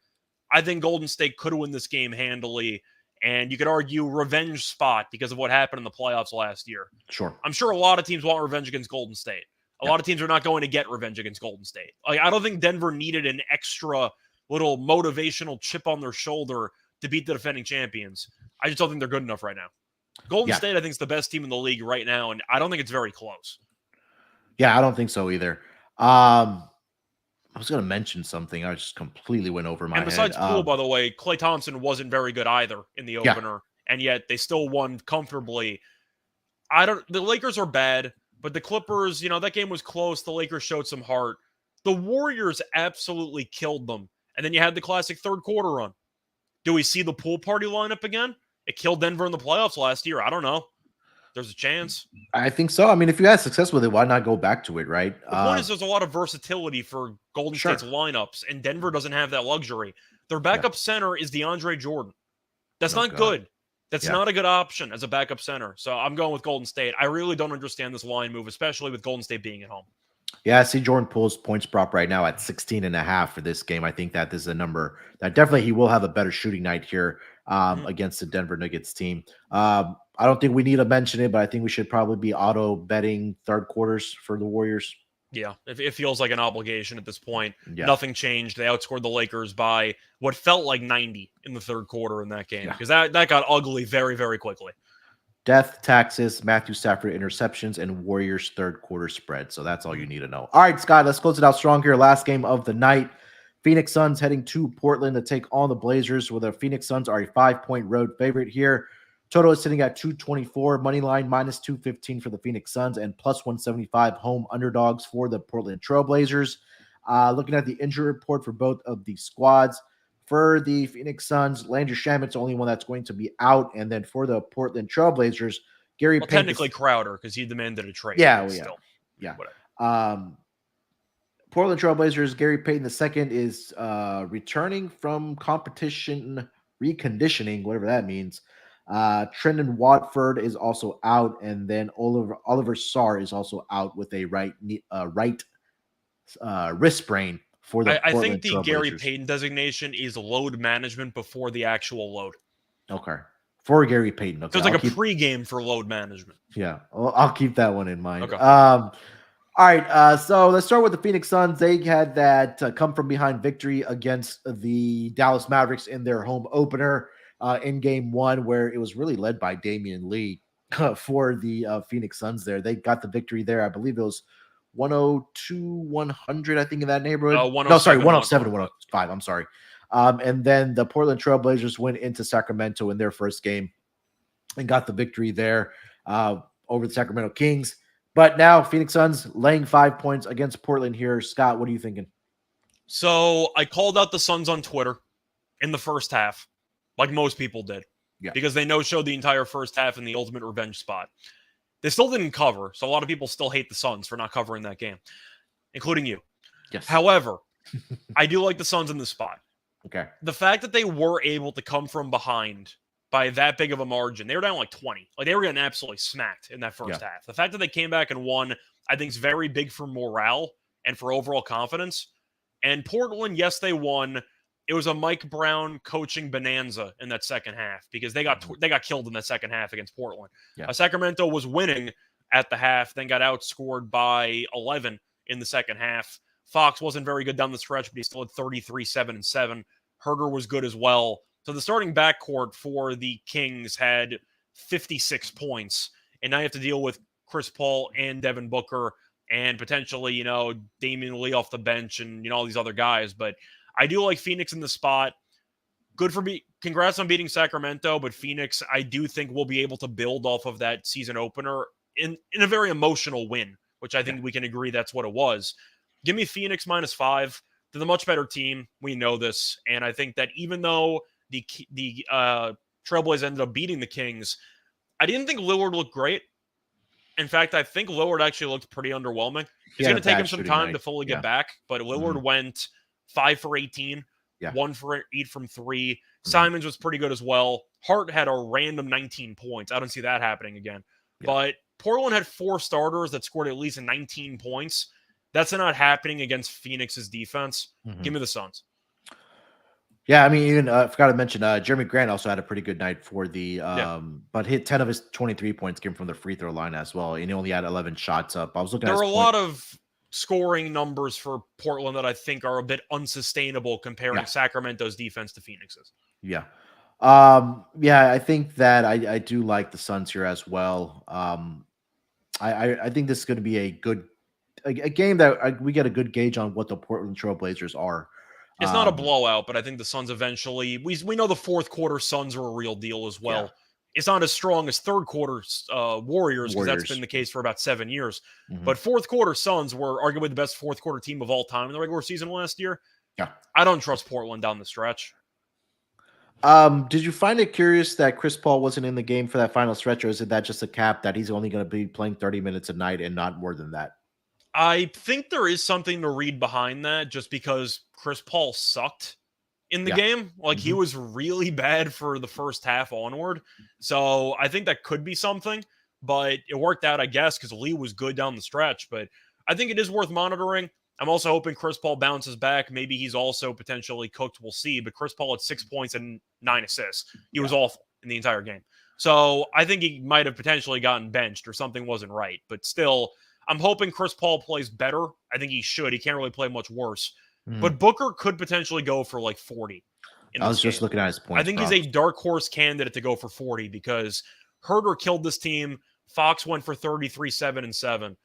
I think Golden State could win this game handily. And you could argue revenge spot because of what happened in the playoffs last year. Sure. I'm sure a lot of teams want revenge against Golden State. A lot of teams are not going to get revenge against Golden State. I don't think Denver needed an extra little motivational chip on their shoulder to beat the defending champions. I just don't think they're good enough right now. Golden State, I think, is the best team in the league right now, and I don't think it's very close. Yeah, I don't think so either. I was going to mention something. I just completely went over my head. And besides Poole, by the way, Klay Thompson wasn't very good either in the opener, and yet they still won comfortably. The Lakers are bad, but the Clippers, that game was close. The Lakers showed some heart. The Warriors absolutely killed them. And then you had the classic third quarter run. Do we see the pool party lineup again? It killed Denver in the playoffs last year. I don't know. There's a chance. I think so. I mean, if you had success with it, why not go back to it, right? The point is there's a lot of versatility for Golden State's lineups, and Denver doesn't have that luxury. Their backup center is DeAndre Jordan. That's not good. That's not a good option as a backup center. So I'm going with Golden State. I really don't understand this line move, especially with Golden State being at home. Yeah, I see Jordan Poole's points prop right now at 16.5 for this game. I think that this is a number that definitely he will have a better shooting night here against the Denver Nuggets team. I don't think we need to mention it, but I think we should probably be auto betting third quarters for the Warriors. Yeah, it feels like an obligation at this point. Yeah. Nothing changed. They outscored the Lakers by what felt like 90 in the third quarter in that game because that got ugly very, very quickly. Death, taxes, Matthew Stafford interceptions, and Warriors third quarter spread. So that's all you need to know. All right, Scott, let's close it out strong here. Last game of the night. Phoenix Suns heading to Portland to take on the Blazers, where the Phoenix Suns are a 5-point road favorite here. Total is sitting at 224. Money line minus 215 for the Phoenix Suns and plus 175 home underdogs for the Portland Trail Blazers. Looking at the injury report for both of the squads. For the Phoenix Suns, Landry Shamit's the only one that's going to be out. And then for the Portland Trail Blazers, Gary Payton. Technically Crowder, because he demanded a trade. Yeah. Portland Trail Blazers, Gary Payton II is returning from competition reconditioning, whatever that means. Trendon Watford is also out. And then Oliver Sarr is also out with a right wrist sprain. For the I think the Gary Payton designation is load management before the actual load. Okay. For Gary Payton. Okay. So it's like a pregame for load management. Yeah. I'll keep that one in mind. Okay. All right. So let's start with the Phoenix Suns. They had that come from behind victory against the Dallas Mavericks in their home opener in game one, where it was really led by Damian Lee for the Phoenix Suns there. They got the victory there. I believe it was 102-100, I think, in that neighborhood. 107-105. I'm sorry. And then the Portland Trail Blazers went into Sacramento in their first game and got the victory there over the Sacramento Kings. But now Phoenix Suns laying 5 points against Portland here. Scott, what are you thinking? So I called out the Suns on Twitter in the first half, like most people did, because they no-showed the entire first half in the ultimate revenge spot. They still didn't cover, so a lot of people still hate the Suns for not covering that game, including you. Yes. However, I do like the Suns in this spot. Okay. The fact that they were able to come from behind by that big of a margin, they were down like 20. Like, they were getting absolutely smacked in that first half. The fact that they came back and won, I think, is very big for morale and for overall confidence. And Portland, yes, they won, it was a Mike Brown coaching bonanza in that second half because they got killed in that second half against Portland. Yeah. Sacramento was winning at the half, then got outscored by 11 in the second half. Fox wasn't very good down the stretch, but he still had 33, 7, and 7. Herder was good as well. So the starting backcourt for the Kings had 56 points, and now you have to deal with Chris Paul and Devin Booker and potentially, Damian Lee off the bench and, all these other guys. But I do like Phoenix in the spot. Good for me. Congrats on beating Sacramento, but Phoenix, I do think will be able to build off of that season opener in a very emotional win, which I think we can agree that's what it was. Give me Phoenix -5. They're the much better team. We know this. And I think that even though the Trailblazers ended up beating the Kings, I didn't think Lillard looked great. In fact, I think Lillard actually looked pretty underwhelming. It's going to take him some time to fully get back, but Lillard went 5 for 18, 1 for 8 from 3. Simons was pretty good as well. Hart had a random 19 points. I don't see that happening again. But Portland had 4 starters that scored at least 19 points. That's not happening against Phoenix's defense. Give me the Suns. Yeah, I mean, even I forgot to mention, Jeremy Grant also had a pretty good night for the, but hit 10 of his 23 points came from the free throw line as well, and he only had 11 shots up. I was looking. There are a lot of scoring numbers for Portland that I think are a bit unsustainable comparing Sacramento's defense to Phoenix's. Yeah, I think that I do like the Suns here as well. I think this is going to be a game that we get a good gauge on what the Portland Trailblazers are. It's not a blowout, but I think the Suns eventually, we know the fourth quarter Suns are a real deal as well. Yeah. It's not as strong as third quarter Warriors, because that's been the case for about 7 years. But fourth quarter Suns were arguably the best fourth quarter team of all time in the regular season last year. Yeah, I don't trust Portland down the stretch. Did you find it curious that Chris Paul wasn't in the game for that final stretch, or is it that just a cap that he's only going to be playing 30 minutes a night and not more than that? I think there is something to read behind that, just because Chris Paul sucked in the game. Like, he was really bad for the first half onward. So I think that could be something, but it worked out, I guess, because Lee was good down the stretch. But I think it is worth monitoring. I'm also hoping Chris Paul bounces back. Maybe he's also potentially cooked. We'll see. But Chris Paul had 6 points and 9 assists. He was awful in the entire game. So I think he might have potentially gotten benched or something wasn't right. But still, I'm hoping Chris Paul plays better. I think he should. He can't really play much worse. But Booker could potentially go for like 40. I was just looking at his points. I think he's a dark horse candidate to go for 40 because Herder killed this team. Fox went for 33, 7, and 7.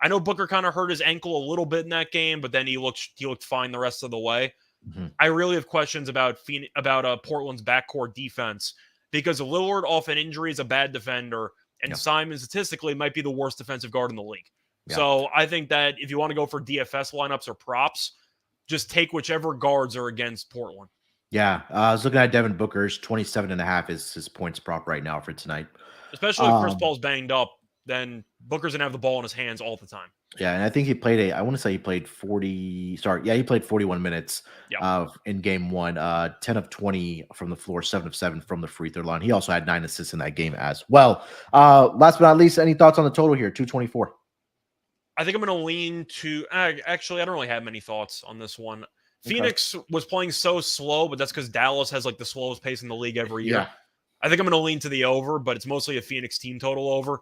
I know Booker kind of hurt his ankle a little bit in that game, but then he looked fine the rest of the way. I really have questions about Portland's backcourt defense because Lillard off an injury is a bad defender, and Simon statistically might be the worst defensive guard in the league. So I think that if you want to go for DFS lineups or props, just take whichever guards are against Portland. Yeah, I was looking at Devin Booker's 27.5 is his points prop right now for tonight. Especially if Chris Paul's banged up, then Booker's gonna have the ball in his hands all the time. Yeah, and I think he played I want to say he played 40. Sorry, he played 41 minutes in game 1. 10 of 20 from the floor, 7 of 7 from the free throw line. He also had 9 assists in that game as well. Last but not least, any thoughts on the total here? 224. I think I'm going to lean to actually, I don't really have many thoughts on this one. Phoenix was playing so slow, but that's because Dallas has like the slowest pace in the league every year. I think I'm going to lean to the over, but it's mostly a Phoenix team total over.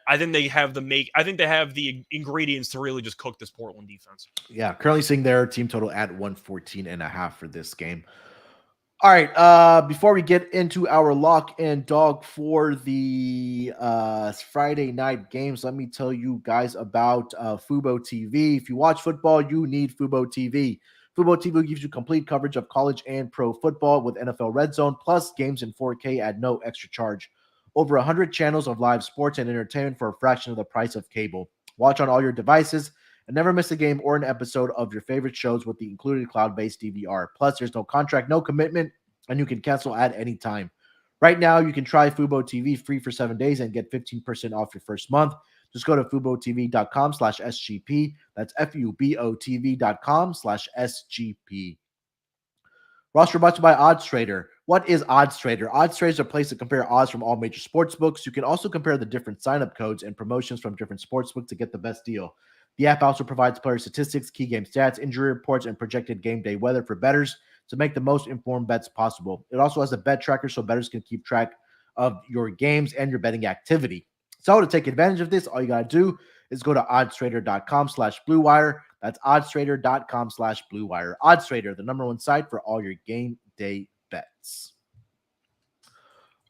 I think they have the ingredients to really just cook this Portland defense. Yeah, currently seeing their team total at 114.5 for this game. All right, before we get into our lock and dog for the Friday night games, let me tell you guys about Fubo TV. If you watch football, you need Fubo TV. Fubo TV gives you complete coverage of college and pro football with NFL Red Zone, plus games in 4K at no extra charge. Over 100 channels of live sports and entertainment for a fraction of the price of cable. Watch on all your devices and never miss a game or an episode of your favorite shows with the included cloud-based DVR. Plus, there's no contract, no commitment, and you can cancel at any time. Right now, you can try Fubo TV free for 7 days and get 15% off your first month. Just go to FuboTV.com/SGP. That's FUBOTV.com/SGP. Roster brought to you by OddsTrader. What is OddsTrader? OddsTrader is a place to compare odds from all major sports books. You can also compare the different sign-up codes and promotions from different sports books to get the best deal. The app also provides player statistics, key game stats, injury reports, and projected game day weather for bettors to make the most informed bets possible. It also has a bet tracker so bettors can keep track of your games and your betting activity. So to take advantage of this, all you got to do is go to oddstrader.com/bluewire. That's oddstrader.com/bluewire. Oddstrader, the number one site for all your game day bets.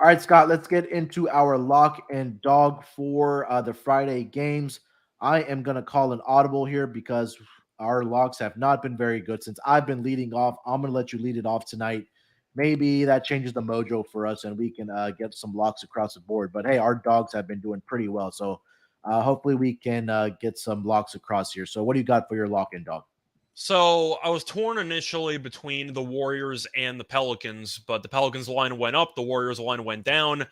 All right, Scott, let's get into our lock and dog for the Friday games. I am going to call an audible here because our locks have not been very good since I've been leading off. I'm going to let you lead it off tonight. Maybe that changes the mojo for us and we can get some locks across the board. But hey, our dogs have been doing pretty well. So hopefully we can get some locks across here. So what do you got for your lock and dog? So I was torn initially between the Warriors and the Pelicans, but the Pelicans line went up, the Warriors line went down.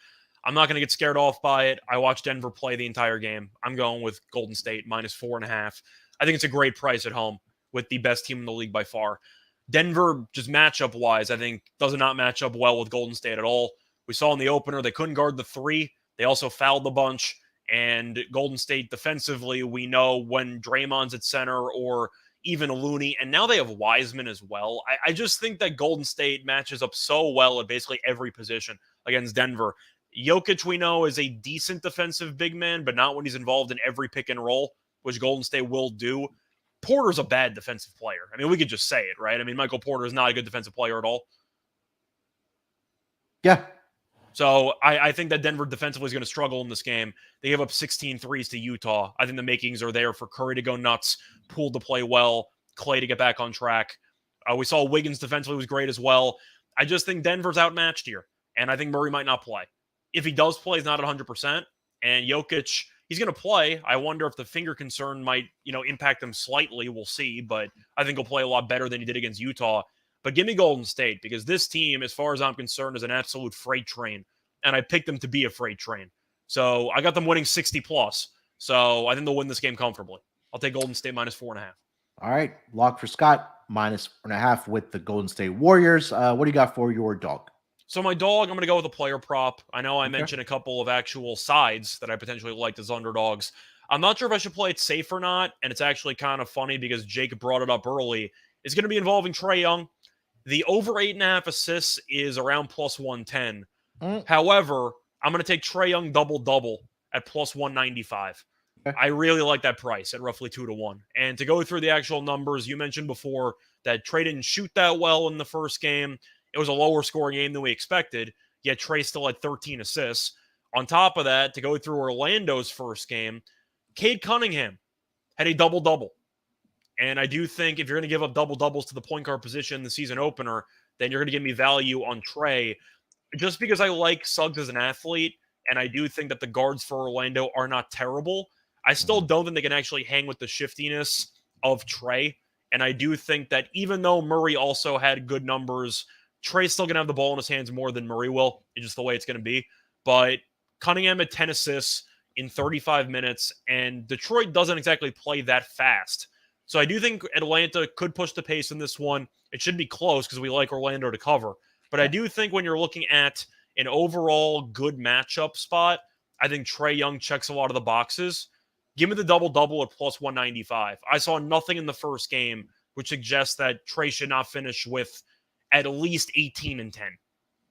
I'm not going to get scared off by it. I watched Denver play the entire game. I'm going with Golden State -4.5. I think it's a great price at home with the best team in the league by far. Denver, just matchup wise, I think does not match up well with Golden State at all. We saw in the opener they couldn't guard the three. They also fouled a bunch. And Golden State defensively, we know when Draymond's at center or even Looney, and now they have Wiseman as well. I just think that Golden State matches up so well at basically every position against Denver. Jokic, we know, is a decent defensive big man, but not when he's involved in every pick and roll, which Golden State will do. Porter's a bad defensive player. I mean, we could just say it, right? I mean, Michael Porter is not a good defensive player at all. Yeah. So I think that Denver defensively is going to struggle in this game. They gave up 16 threes to Utah. I think the makings are there for Curry to go nuts, Poole to play well, Clay to get back on track. We saw Wiggins defensively was great as well. I just think Denver's outmatched here, and I think Murray might not play. If he does play, he's not at 100%. And Jokic, he's going to play. I wonder if the finger concern might, impact him slightly. We'll see, but I think he'll play a lot better than he did against Utah. But give me Golden State because this team, as far as I'm concerned, is an absolute freight train. And I picked them to be a freight train. So I got them winning 60 plus. So I think they'll win this game comfortably. I'll take Golden State -4.5. All right. Lock for Scott, -4.5 with the Golden State Warriors. What do you got for your dog? So my dog, I'm going to go with a player prop. I know I mentioned a couple of actual sides that I potentially liked as underdogs. I'm not sure if I should play it safe or not. And it's actually kind of funny because Jake brought it up early. It's going to be involving Trae Young. The over 8.5 assists is around +110. However, I'm going to take Trae Young double-double at +195. I really like that price at roughly 2-1. And to go through the actual numbers, you mentioned before that Trae didn't shoot that well in the first game. It was a lower scoring game than we expected, yet Trae still had 13 assists. On top of that, to go through Orlando's first game, Cade Cunningham had a double-double. And I do think if you're going to give up double-doubles to the point guard position in the season opener, then you're going to give me value on Trae. Just because I like Suggs as an athlete, and I do think that the guards for Orlando are not terrible, I still don't think they can actually hang with the shiftiness of Trae. And I do think that even though Murray also had good numbers, Trae's still going to have the ball in his hands more than Murray will. It's just the way it's going to be. But Cunningham had 10 assists in 35 minutes, and Detroit doesn't exactly play that fast. So I do think Atlanta could push the pace in this one. It should be close because we like Orlando to cover. But I do think when you're looking at an overall good matchup spot, I think Trae Young checks a lot of the boxes. Give me the double-double at +195. I saw nothing in the first game which suggests that Trae should not finish with at least 18 and 10.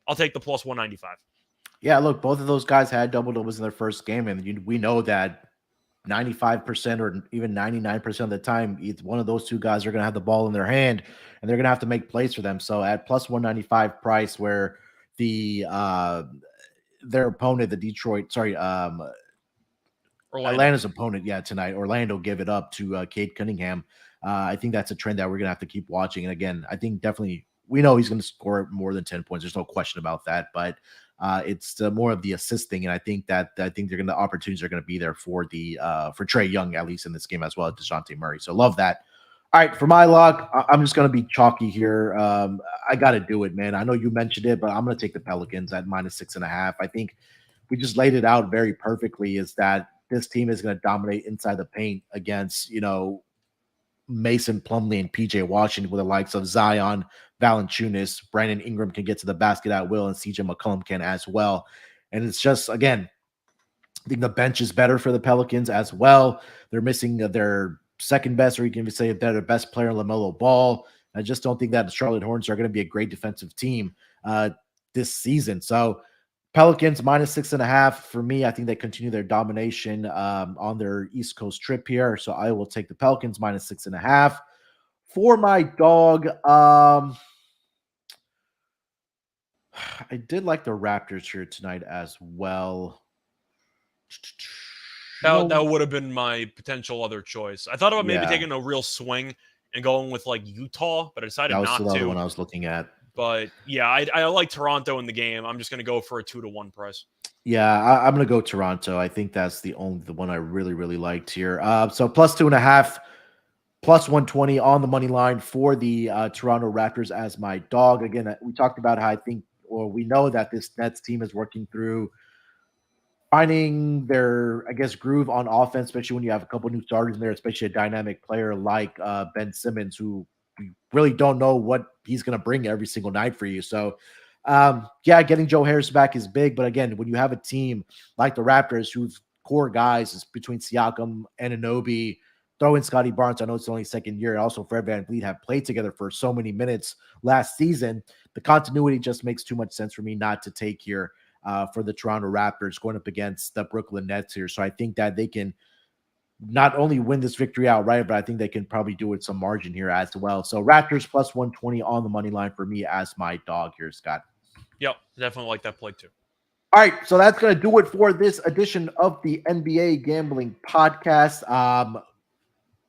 I'll take the +195. Yeah, look, both of those guys had double-doubles in their first game, and we know that 95% or even 99% of the time, either one of those two guys are going to have the ball in their hand and they're going to have to make plays for them. So at +195 price where their opponent, Atlanta's opponent, tonight, Orlando gave it up to Cade Cunningham. I think that's a trend that we're going to have to keep watching. And again, I think definitely we know he's going to score more than 10 points. There's no question about that, but it's more of the assisting, and I think the opportunities are going to be there for Trae Young, at least in this game as well as DeJounte Murray. So love that. All right, for my lock, I'm just going to be chalky here. I got to do it, man. I know you mentioned it, but I'm going to take the Pelicans at -6.5. I think we just laid it out very perfectly. Is that this team is going to dominate inside the paint against Mason Plumlee and PJ Washington with the likes of Zion, Valanciunas, Brandon Ingram can get to the basket at will, and CJ McCollum can as well. And it's just, again, I think the bench is better for the Pelicans as well. They're missing their second best, or you can even say they're the best player, LaMelo Ball. I just don't think that the Charlotte Hornets are going to be a great defensive team this season. So Pelicans -6.5 for me. I think they continue their domination on their East Coast trip here. So I will take the Pelicans -6.5. For my dog, I did like the Raptors here tonight as well. That would have been my potential other choice. I thought about maybe Yeah, taking a real swing and going with like Utah, but I that decided was not the other to. one I was looking at. But yeah, I like Toronto in the game. I'm just going to go for a 2-1 price. Yeah, I'm gonna go Toronto. I think that's the one I really liked here. So +2.5, +120 on the money line for the Toronto Raptors as my dog. Again, we talked about how I think, or we know that this Nets team is working through finding their, I guess, groove on offense, especially when you have a couple new starters in there, especially a dynamic player like Ben Simmons, who we really don't know what he's going to bring every single night for you. So, yeah, getting Joe Harris back is big. But again, when you have a team like the Raptors, whose core guys is between Siakam and Anunoby, throw in Scotty Barnes. I know it's only second year. Also, Fred VanVleet have played together for so many minutes last season. The continuity just makes too much sense for me not to take here for the Toronto Raptors going up against the Brooklyn Nets here. So I think that they can not only win this victory outright, but I think they can probably do it some margin here as well. So Raptors +120 on the money line for me as my dog here, Scott. Yep, definitely like that play too. All right, so that's going to do it for this edition of the NBA Gambling Podcast.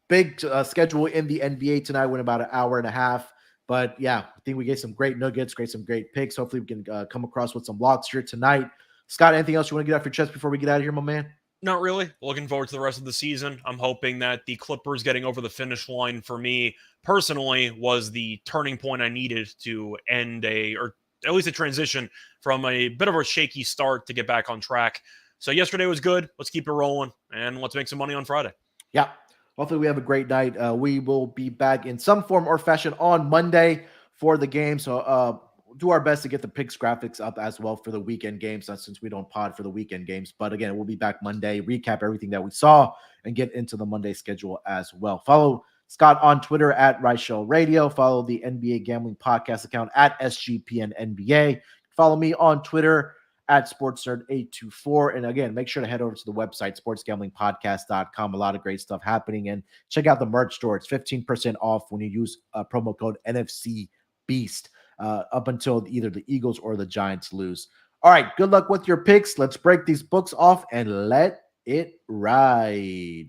Big schedule in the NBA tonight. Went about an hour and a half. But yeah, I think we get some great nuggets, some great picks. Hopefully, we can come across with some locks here tonight. Scott, anything else you want to get off your chest before we get out of here, my man? Not really. Looking forward to the rest of the season. I'm hoping that the Clippers getting over the finish line for me personally was the turning point I needed to end or at least a transition from a bit of a shaky start to get back on track. So yesterday was good. Let's keep it rolling and let's make some money on Friday. Yeah. Hopefully we have a great night. We will be back in some form or fashion on Monday for the game. So do our best to get the picks graphics up as well for the weekend games, since we don't pod for the weekend games. But again, we'll be back Monday, recap everything that we saw, and get into the Monday schedule as well. Follow Scott on Twitter at Reichel Radio. Follow the NBA Gambling Podcast account at SGPN NBA. Follow me on Twitter at SportsNerd824. And again, make sure to head over to the website, sportsgamblingpodcast.com. A lot of great stuff happening. And check out the merch store. It's 15% off when you use promo code NFC Beast up until either the Eagles or the Giants lose. All right, good luck with your picks. Let's break these books off and let it ride.